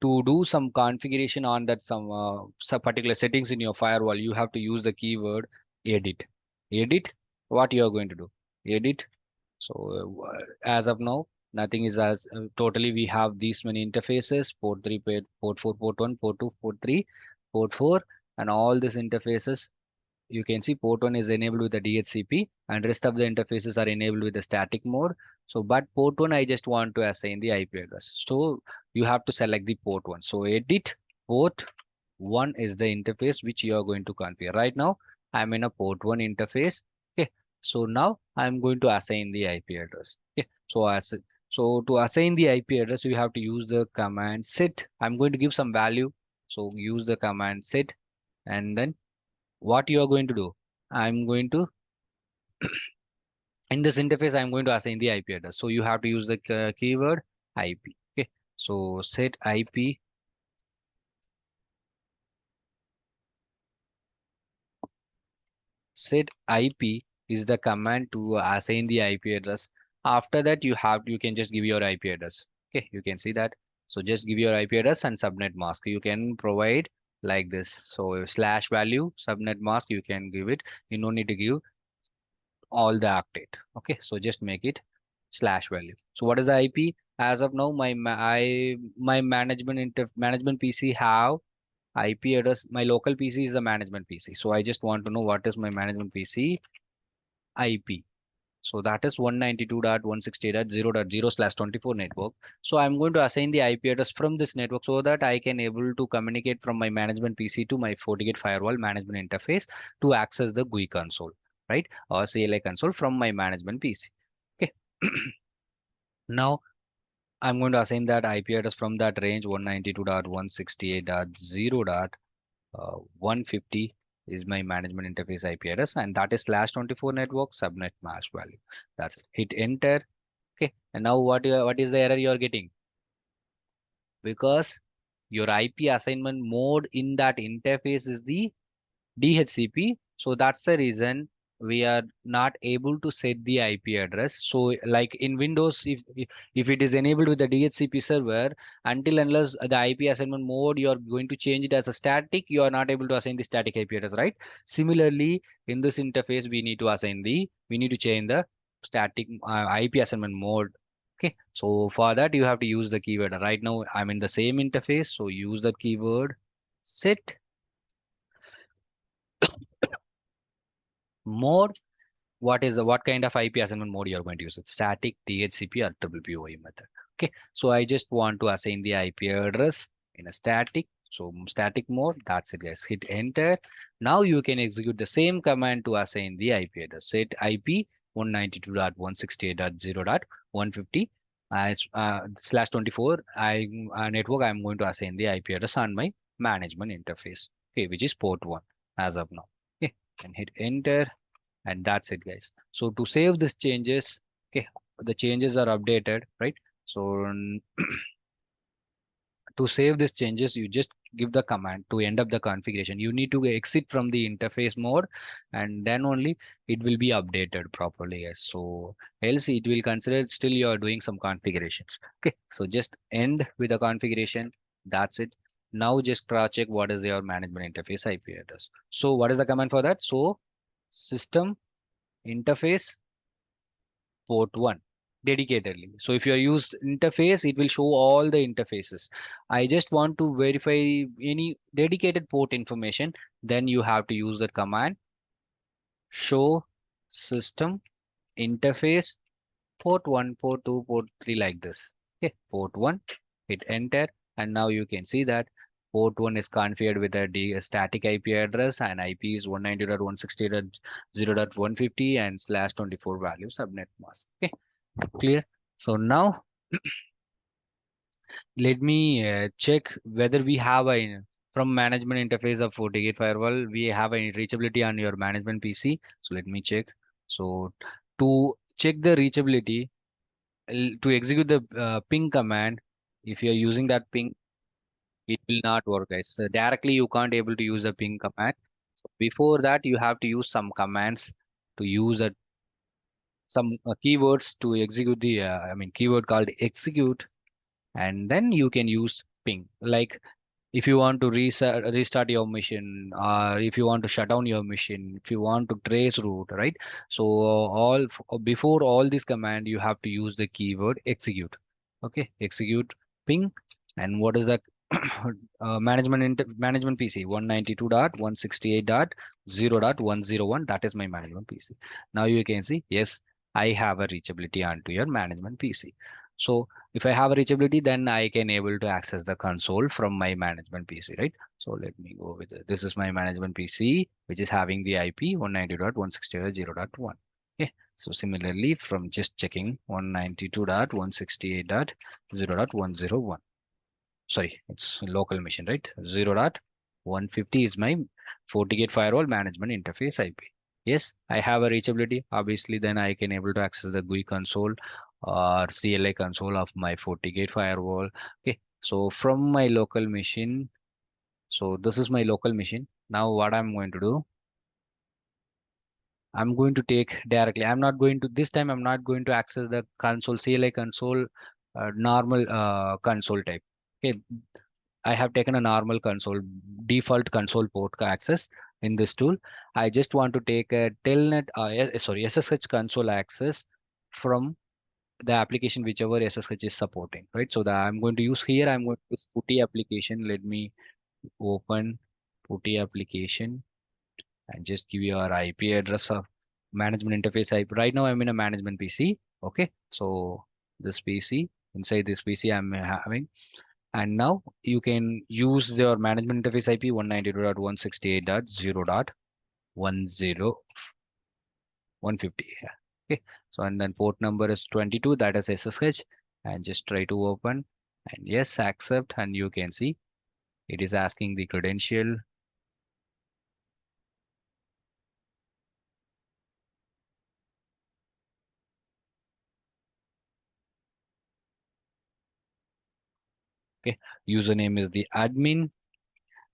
to do some configuration on that some particular settings in your firewall, you have to use the keyword edit. Edit, what you are going to do? Edit. So as of now, nothing is as totally we have these many interfaces: port 3, port 4, port 1, port 2, port 3, port 4, and all these interfaces. You can see port 1 is enabled with the DHCP and rest of the interfaces are enabled with the static mode. So, but port 1, I just want to assign the IP address. So you have to select the port 1. So edit port 1 is the interface which you are going to configure. Right now, I'm in a port 1 interface. Okay. So now I'm going to assign the IP address. Okay. So to assign the IP address, you have to use the command set. I'm going to give some value. So use the command set, and then what you are going to do, I'm going to in this interface I'm going to assign the IP address. So you have to use the keyword IP. Okay, so set ip is the command to assign the IP address. After that you can just give your IP address. Okay, you can see that. So just give your IP address and subnet mask you can provide like this. So slash value subnet mask you can give it. You don't need to give all the octet. Okay, so just make it /value. So what is the IP? As of now, my management PC have IP address. My local PC is the management PC. So I just want to know what is my management PC IP. So that is 192.168.0.0/24 network. So I'm going to assign the IP address from this network so that I can able to communicate from my management PC to my Fortigate firewall management interface to access the GUI console, right? Or CLI console from my management PC. Okay. Now I'm going to assign that IP address from that range 192.168.0.150 is my management interface IP address, and that is /24 network subnet mask value. That's hit enter. Okay, and now what is the error you are getting? Because your IP assignment mode in that interface is the DHCP. So that's the reason we are not able to set the IP address. So like in Windows, if it is enabled with the DHCP server, until unless the IP assignment mode, you are going to change it as a static, you are not able to assign the static IP address, right? Similarly, in this interface, we need to change the static IP assignment mode. Okay, so for that you have to use the keyword. Right now I'm in the same interface, so use the keyword set mode. What kind of IP assignment mode you're going to use? It static, DHCP, or WPOE method. Okay, so I just want to assign the IP address in a static. So static mode, that's it, guys. Hit enter. Now you can execute the same command to assign the IP address. Set IP 192.168.0.150 as /24 network. I'm going to assign the IP address on my management interface. Okay, which is port 1 as of now. Okay, and hit enter, and that's it, guys. So to save these changes, okay, the changes are updated, right? So to save these changes, you just give the command to end up the configuration. You need to exit from the interface mode, and then only it will be updated properly, yes. So else it will consider still you are doing some configurations. Okay, so just end with the configuration. That's it. Now just cross check what is your management interface IP address. So what is the command for that? So system interface port 1 dedicatedly. So if you use interface, it will show all the interfaces. I just want to verify any dedicated port information, then you have to use the command show system interface port 1, port 2, port 3, like this. Okay, port 1, hit enter, and now you can see that port 1 is configured with a static IP address, and IP is 192.168.0.150 and /24 value subnet mask. Okay, clear. So now let me check whether we have a from management interface of FortiGate firewall, we have any reachability on your management PC. So let me check. So to check the reachability, to execute the ping command, if you're using that ping, it will not work, guys. So directly you can't able to use the ping command. So before that, you have to use some commands to use some keywords to execute the keyword called execute, and then you can use ping. Like if you want to restart your machine, or if you want to shut down your machine, if you want to trace route, right? So before all this command, you have to use the keyword execute. Okay, execute ping. And what is that? Management PC 192.168.0.101, that is my management PC. Now you can see, yes, I have a reachability onto your management PC. So if I have a reachability, then I can able to access the console from my management PC, right? So let me go with it. This is my management PC, which is having the IP 192.168.0.1. Okay. So similarly, from just checking 192.168.0.101. Sorry, it's local machine, right? 0.150 is my FortiGate firewall management interface IP. Yes, I have a reachability. Obviously, then I can able to access the GUI console or CLI console of my FortiGate firewall. Okay, so from my local machine, so this is my local machine. Now what I'm going to do, I'm going to take directly. I'm not going to this time. I'm not going to access the console CLI console, normal console type. Okay, I have taken a normal console, default console port access in this tool. I just want to take a telnet, sorry, SSH console access from the application whichever SSH is supporting, right? So that I'm going to use here, I'm going to use Putty application. Let me open Putty application and just give your IP address of management interface IP. Right now I'm in a management PC. Okay, so this PC, inside this PC I'm having, and now you can use your management interface IP 192.168.0.10.150. Yeah. Okay, so and then port number is 22, that is SSH, and just try to open and yes, accept, and you can see it is asking the credential. Okay, username is the admin,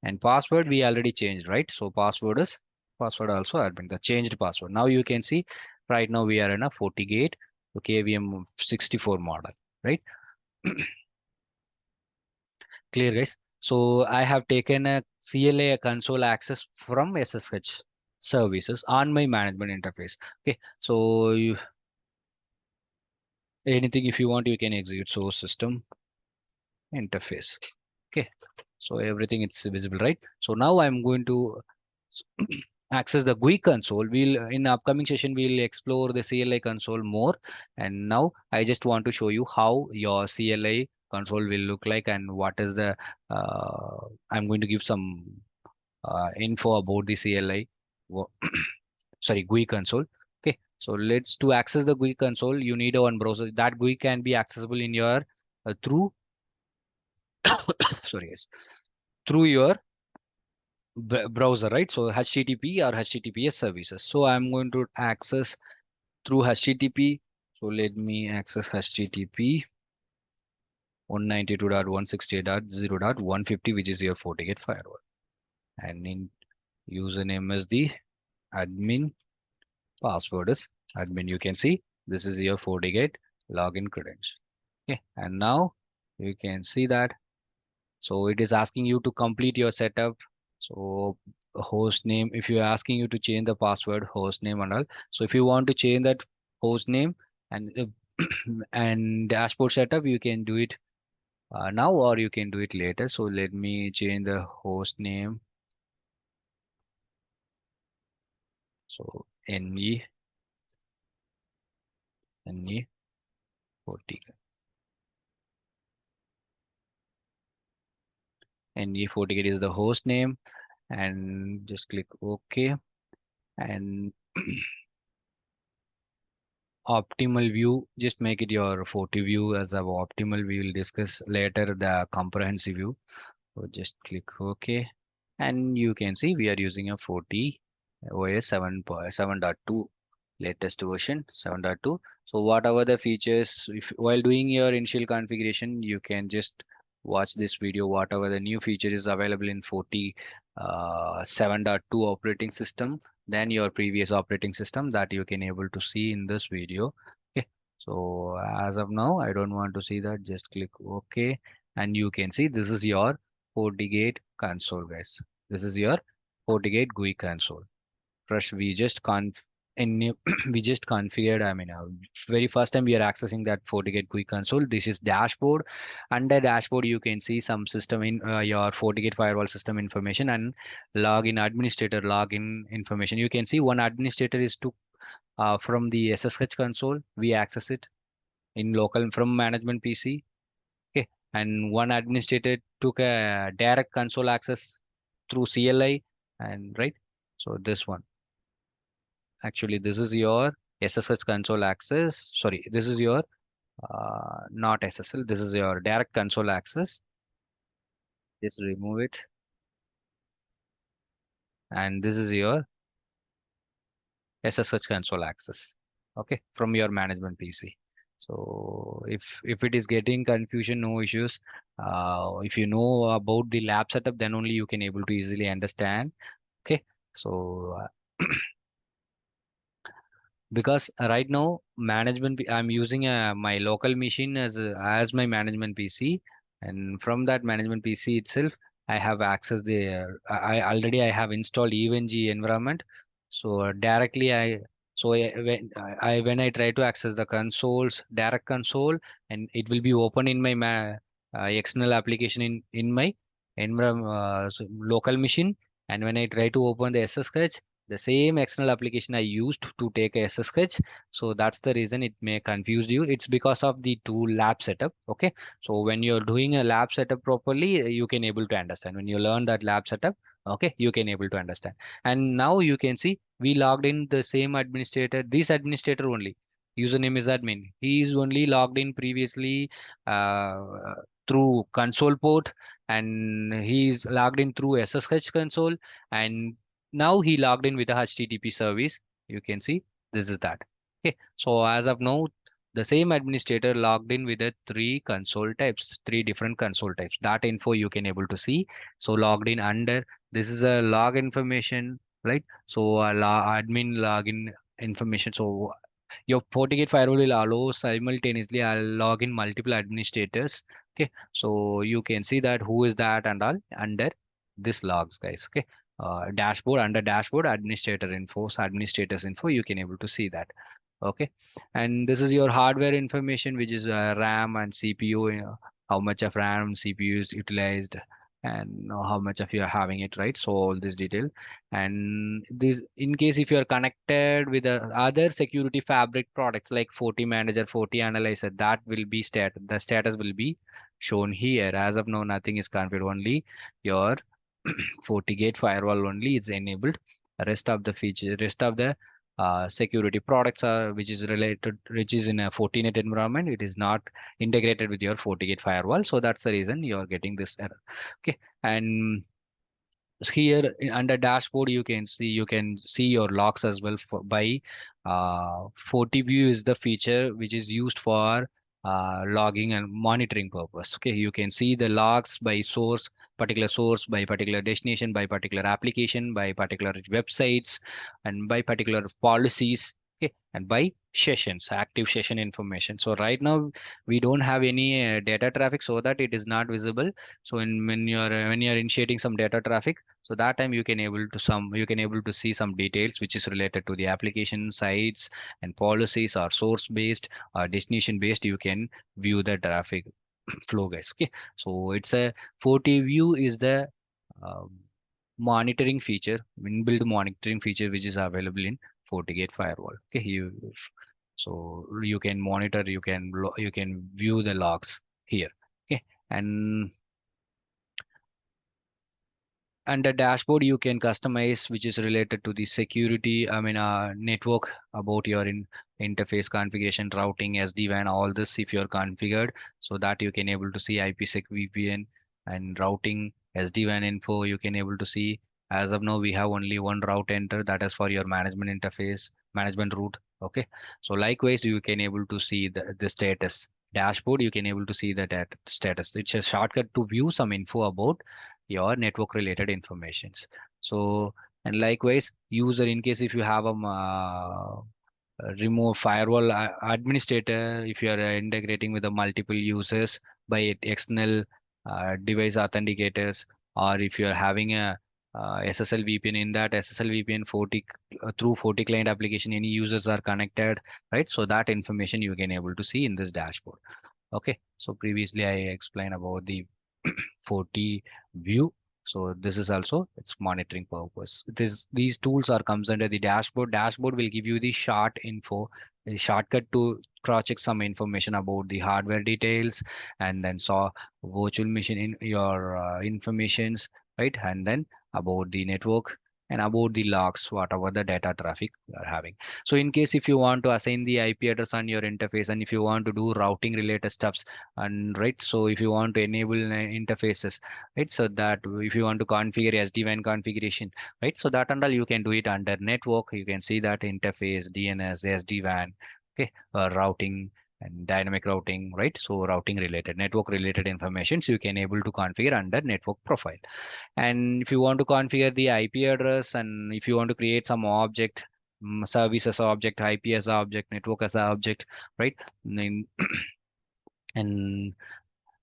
and password we already changed, right? So password also admin, the changed password. Now you can see right now we are in a Fortigate KVM 64 model, right? Clear, guys. So I have taken a CLA console access from SSH services on my management interface. Okay, so anything if you want you can execute. So system interface. Okay, so everything it's visible, right? So now I'm going to access the GUI console. We'll in upcoming session we'll explore the CLI console more. And now I just want to show you how your CLI console will look like and what is the I'm going to give some info about the CLI. Sorry, GUI console. Okay, so let's to access the GUI console you need a one browser. That GUI can be accessible in your through sorry guys, through your browser, right? So HTTP or HTTPS services. So I'm going to access through HTTP. So let me access HTTP 192.168.0.150, which is your Fortigate firewall. And in username is the admin, password is admin. You can see this is your Fortigate login credential. Okay, and now you can see that. So it is asking you to complete your setup. So host name, if you're asking you to change the password, host name and all. So if you want to change that host name and and dashboard setup, you can do it now or you can do it later. So let me change the host name. So NE Fortigate. NE Fortigate is the host name, and just click OK. And optimal view, just make it your 40 view as our optimal. We will discuss later the comprehensive view. So just click OK, and you can see we are using a 40 OS 7.7.2 latest version 7.2. So whatever the features, if while doing your initial configuration, you can just watch this video. Whatever the new feature is available in 40 7.2 operating system than your previous operating system, that you can able to see in this video. Okay, so as of now I don't want to see that. Just click OK, and you can see this is your Fortigate console, guys. This is your Fortigate GUI console. First we just we just configured, I mean very first time we are accessing that Fortigate GUI console. This is dashboard. Under dashboard you can see some system in your Fortigate firewall system information and login administrator login information. You can see one administrator is to from the SSH console we access it in local from management PC. Okay, and one administrator took a direct console access through CLI, and right, so this one. Actually, this is your SSH console access. Sorry, this is your not SSL. This is your direct console access. Just remove it. And this is your SSH console access. Okay, from your management PC. So if it is getting confusion, no issues. If you know about the lab setup, then only you can able to easily understand. Okay, so because right now I'm using my local machine as my management PC, and from that management PC itself I have access the I already I have installed EvenG environment. So directly So when I try to access the consoles, direct console, and it will be open in my external application in my local machine. And when I try to open the SSH, the same external application I used to take a SSH. So that's the reason it may confuse you. It's because of the two lab setup. Okay. So when you're doing a lab setup properly, you can able to understand. When you learn that lab setup, okay, you can able to understand. And now you can see we logged in the same administrator, this administrator only. Username is admin. He is only logged in previously through console port, and he is logged in through SSH console, and now he logged in with a HTTP service. You can see this is that. Okay, so as of now, the same administrator logged in with the three different console types. That info you can able to see. So logged in under, this is a log information, right? So admin login information. So your Fortigate firewall will allow simultaneously log in multiple administrators. Okay, so you can see that who is that and all under this logs, guys. Okay, dashboard, under dashboard administrators info. You can able to see that. Okay, and this is your hardware information, which is RAM and CPU. How much of RAM and CPU is utilized, and how much of you are having it, right? So all this detail. And this, in case if you are connected with other security fabric products like Forti Manager, Forti Analyzer, that will be the status will be shown here. As of now, nothing is configured. Only your Fortigate firewall only is enabled. Rest of the security products are which is in a Fortinet environment. It is not integrated with your Fortigate firewall, so that's the reason you are getting this error. Okay, and here under dashboard you can see your logs as well by FortiView is the feature which is used for logging and monitoring purpose. Okay, you can see the logs by source, by particular destination, by particular application, by particular websites, and by particular policies. Okay, and by sessions, active session information. So right now we don't have any data traffic, so that it is not visible. So when you're initiating some data traffic, so that time you can able to see some details which is related to the application sites and policies, or source based or destination based. You can view the traffic flow, guys. Okay, so it's a Forti view is the um, monitoring feature, inbuilt monitoring feature, which is available in Fortigate firewall. Okay, so you can monitor, you can view the logs here. Okay, and under dashboard you can customize which is related to the security, network, about your interface configuration, routing, SD-WAN, all this if you're configured, so that you can able to see IPsec VPN and routing, SD-WAN info. You can able to see, as of now we have only one route enter, that is for your management interface, management route. Okay, so likewise you can able to see the status dashboard. You can able to see the status. It's a shortcut to view some info about your network related informations. So, and likewise user, in case if you have remove firewall administrator, if you are integrating with the multiple users by external device authenticators, or if you are having a SSL VPN, in that SSL VPN 40 through 40 client application, any users are connected, right? So that information you can able to see in this dashboard. Okay, so previously I explained about the 40 view. So this is also its monitoring purpose. These tools are comes under the dashboard. Dashboard will give you the short info, a shortcut to cross check some information about the hardware details, and then saw virtual machine in your informations, right? And then about the network and about the logs, whatever the data traffic you are having. So in case if you want to assign the IP address on your interface, and if you want to do routing related stuffs, and right, so if you want to enable interfaces, right, so that if you want to configure SD-WAN configuration, right, so that and all you can do it under network. You can see that interface, DNS, SD-WAN, okay, routing and dynamic routing, right? So routing related, network related information, so you can able to configure under network profile. And if you want to configure the IP address, and if you want to create some object, service as object, IP as object, network as object, right? And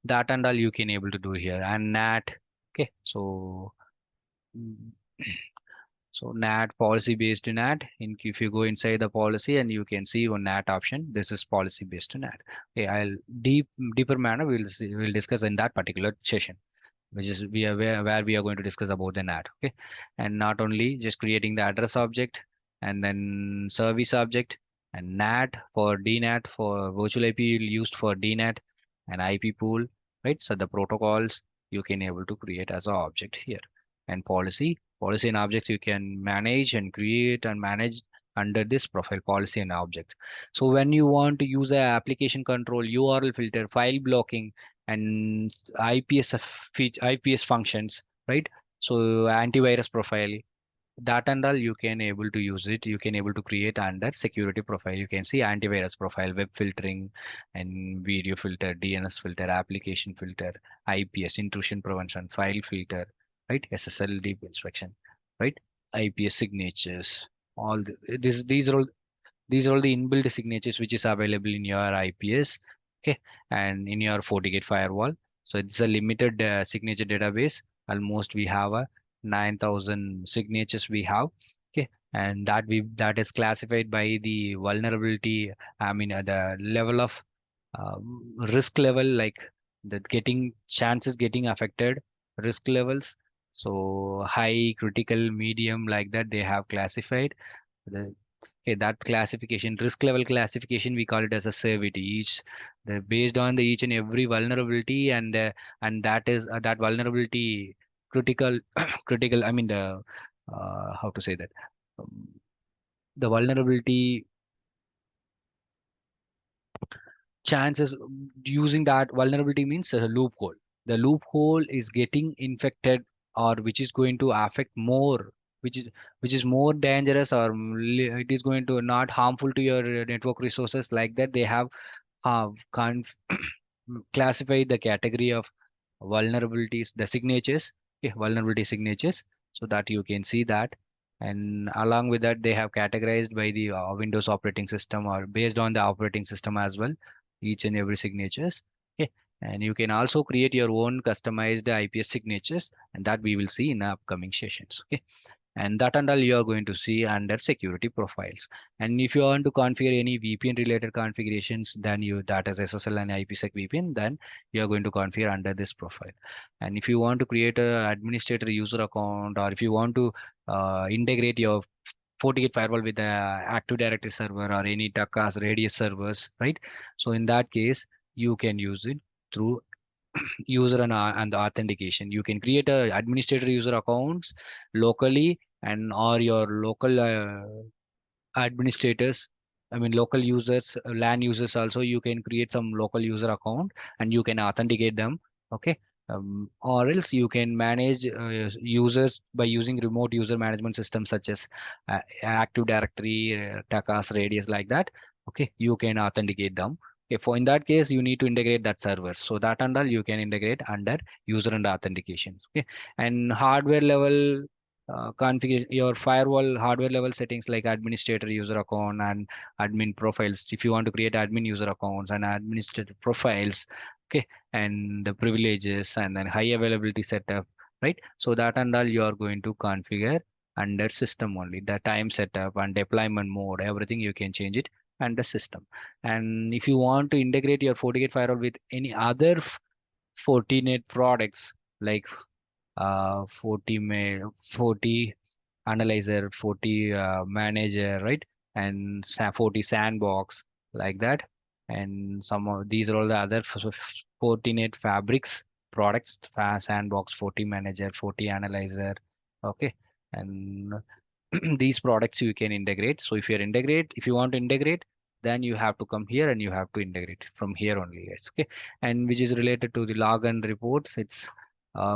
that and all you can able to do here. And NAT, okay, so mm, So NAT, policy based NAT. If you go inside the policy and you can see one NAT option, this is policy based NAT. Okay, I'll deeper manner we'll discuss in that particular session, which is where we are going to discuss about the NAT. Okay, and not only just creating the address object and then service object and NAT for DNAT for virtual IP used for DNAT and IP pool, right? So the protocols you can able to create as an object here, and policy and objects you can manage and create and manage under this profile policy and object. So when you want to use a application control, URL filter, file blocking, and IPS functions, right? So antivirus profile, that and all you can able to use it. You can able to create under security profile. You can see antivirus profile, web filtering, and video filter, DNS filter, application filter, IPS intrusion prevention, file filter, right? SSL deep inspection, right? IPS signatures. These are all the inbuilt signatures which is available in your IPS, okay, and in your Fortigate firewall. So it's a limited signature database. Almost we have a 9,000 signatures we have, okay, and that is classified by the vulnerability. I mean the level of risk level, like the getting chances getting affected, risk levels. So high, critical, medium, like that they have classified. Okay, that classification, risk level classification, we call it as a severity. Based on the each and every vulnerability, and that is that vulnerability critical, critical. I mean the how to say that, um, the vulnerability chances using that vulnerability means a loophole. The loophole is getting infected, or which is going to affect more, which is which is more dangerous, or it is going to not harmful to your network resources, like that they have can't classify the category of vulnerabilities, the signatures, okay, vulnerability signatures, so that you can see that. And along with that, they have categorized by the Windows operating system, or based on the operating system as well, each and every signatures. Okay, and you can also create your own customized IPS signatures, and that we will see in the upcoming sessions. Okay, and that and all you are going to see under security profiles. And if you want to configure any VPN related configurations, then you that is SSL and IPsec VPN, then you are going to configure under this profile. And if you want to create a administrator user account, or if you want to integrate your Fortigate firewall with the Active Directory server or any Takas Radius servers, right? So in that case, you can use it through user and the authentication. You can create a administrator user accounts locally, and or your local administrators, I mean local users, LAN users also, you can create some local user account and you can authenticate them. Okay, or else you can manage users by using remote user management systems such as Active Directory, Takas Radius, like that. Okay, you can authenticate them. Okay, for in that case you need to integrate that server, so that and all you can integrate under user and authentication. Okay, and hardware level configure your firewall hardware level settings, like administrator user account and admin profiles. If you want to create admin user accounts and administrator profiles, okay, and the privileges and then high availability setup, right? So that and all you are going to configure under system only. The time setup and deployment mode, everything you can change it under system. And if you want to integrate your FortiGate firewall with any other Fortinet products, like 40 analyzer, 40 manager, right? And 40 sandbox, like that. And some of these are all the other Fortinet fabrics products, sandbox, 40 manager, 40 analyzer. Okay. And these products you can integrate. So if you want to integrate, then you have to come here and you have to integrate from here only, guys. Okay, and which is related to the log and reports. It's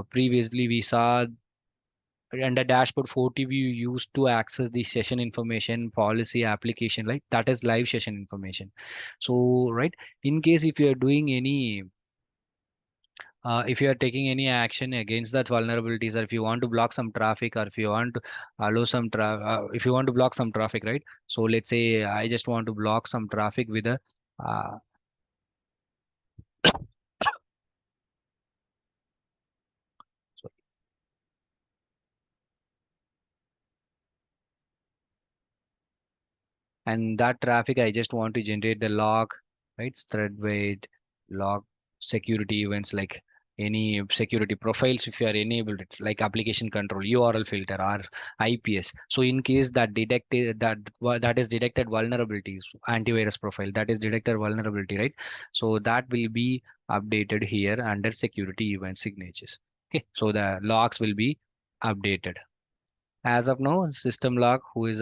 previously we saw under dashboard 40 we used to access the session information, policy, application, like that is live session information. So right, in case if you are doing any if you are taking any action against that vulnerabilities, or if you want to block some traffic, or if you want to allow some if you want to block some traffic, right? So let's say I just want to block some traffic with a uh, and that traffic I just want to generate the log, right? Thread weight, log, security events like any security profiles if you are enabled it, like application control, URL filter or IPS. So in case that detected that is detected vulnerabilities, antivirus profile that is detected vulnerability, right? So that will be updated here under security event signatures. Okay, so the logs will be updated. As of now, system log, who is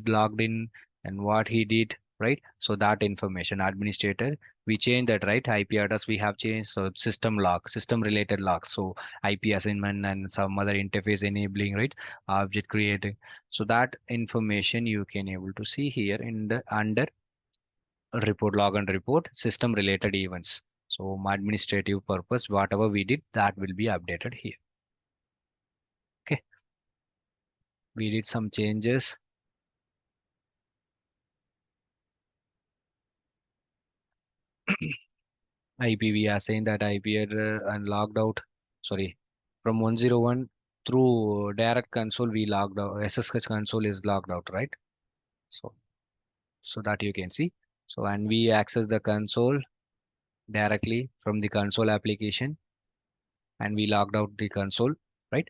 logged in and what he did, right? So that information, administrator, we change that, right? IP address we have changed, so system log, system related logs, so IP assignment and some other interface enabling, right? Object creating, so that information you can able to see here in the under report log and report system related events. So my administrative purpose, whatever we did, that will be updated here. Okay, we did some changes. IP, we are saying that IP address and logged out, sorry, from 101 through direct console we logged out, SSH console is logged out, right? So, so that you can see. So, and we access the console directly from the console application and we logged out the console, right?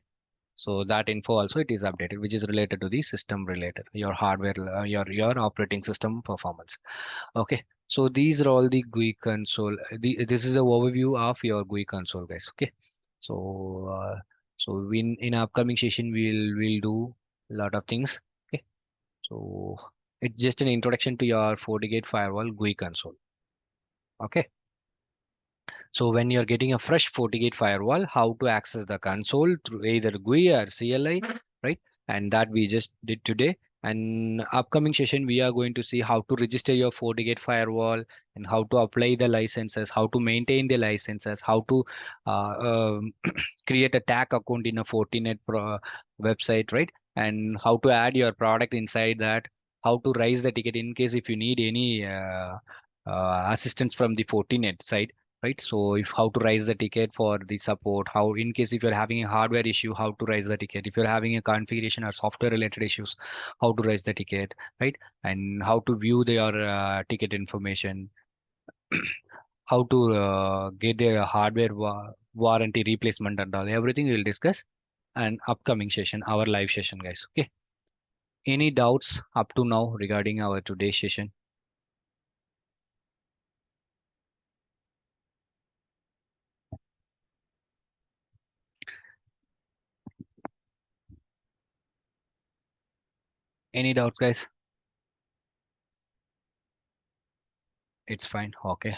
So that info also it is updated, which is related to the system related, your hardware, your operating system performance. Okay, so these are all the GUI console. This is a overview of your GUI console, guys. Okay, so so in upcoming session we'll do a lot of things. Okay, so it's just an introduction to your FortiGate firewall GUI console. Okay, so when you're getting a fresh FortiGate firewall, how to access the console through either GUI or CLI, right? And that we just did today. And upcoming session, we are going to see how to register your FortiGate firewall and how to apply the licenses, how to maintain the licenses, how to create a tag account in a Fortinet website, right? And how to add your product inside that, how to raise the ticket in case if you need any assistance from the Fortinet side, right? So if how to raise the ticket for the support, how in case if you're having a hardware issue, how to raise the ticket, if you're having a configuration or software related issues, how to raise the ticket, right? And how to view your ticket information, how to get their hardware warranty replacement and all, everything we'll discuss and upcoming session, our live session, guys. Okay, any doubts up to now regarding our today's session? Any doubts, guys? It's fine. Okay.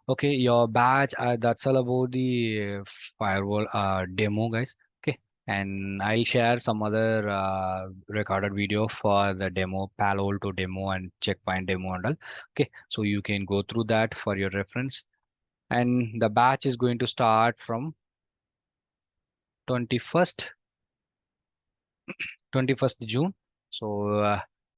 Okay, your badge, that's all about the firewall demo, guys. Okay, and I'll share some other recorded video for the demo, Paloalto demo and checkpoint demo and all. Okay, so you can go through that for your reference. And the batch is going to start from 21st 21st June. So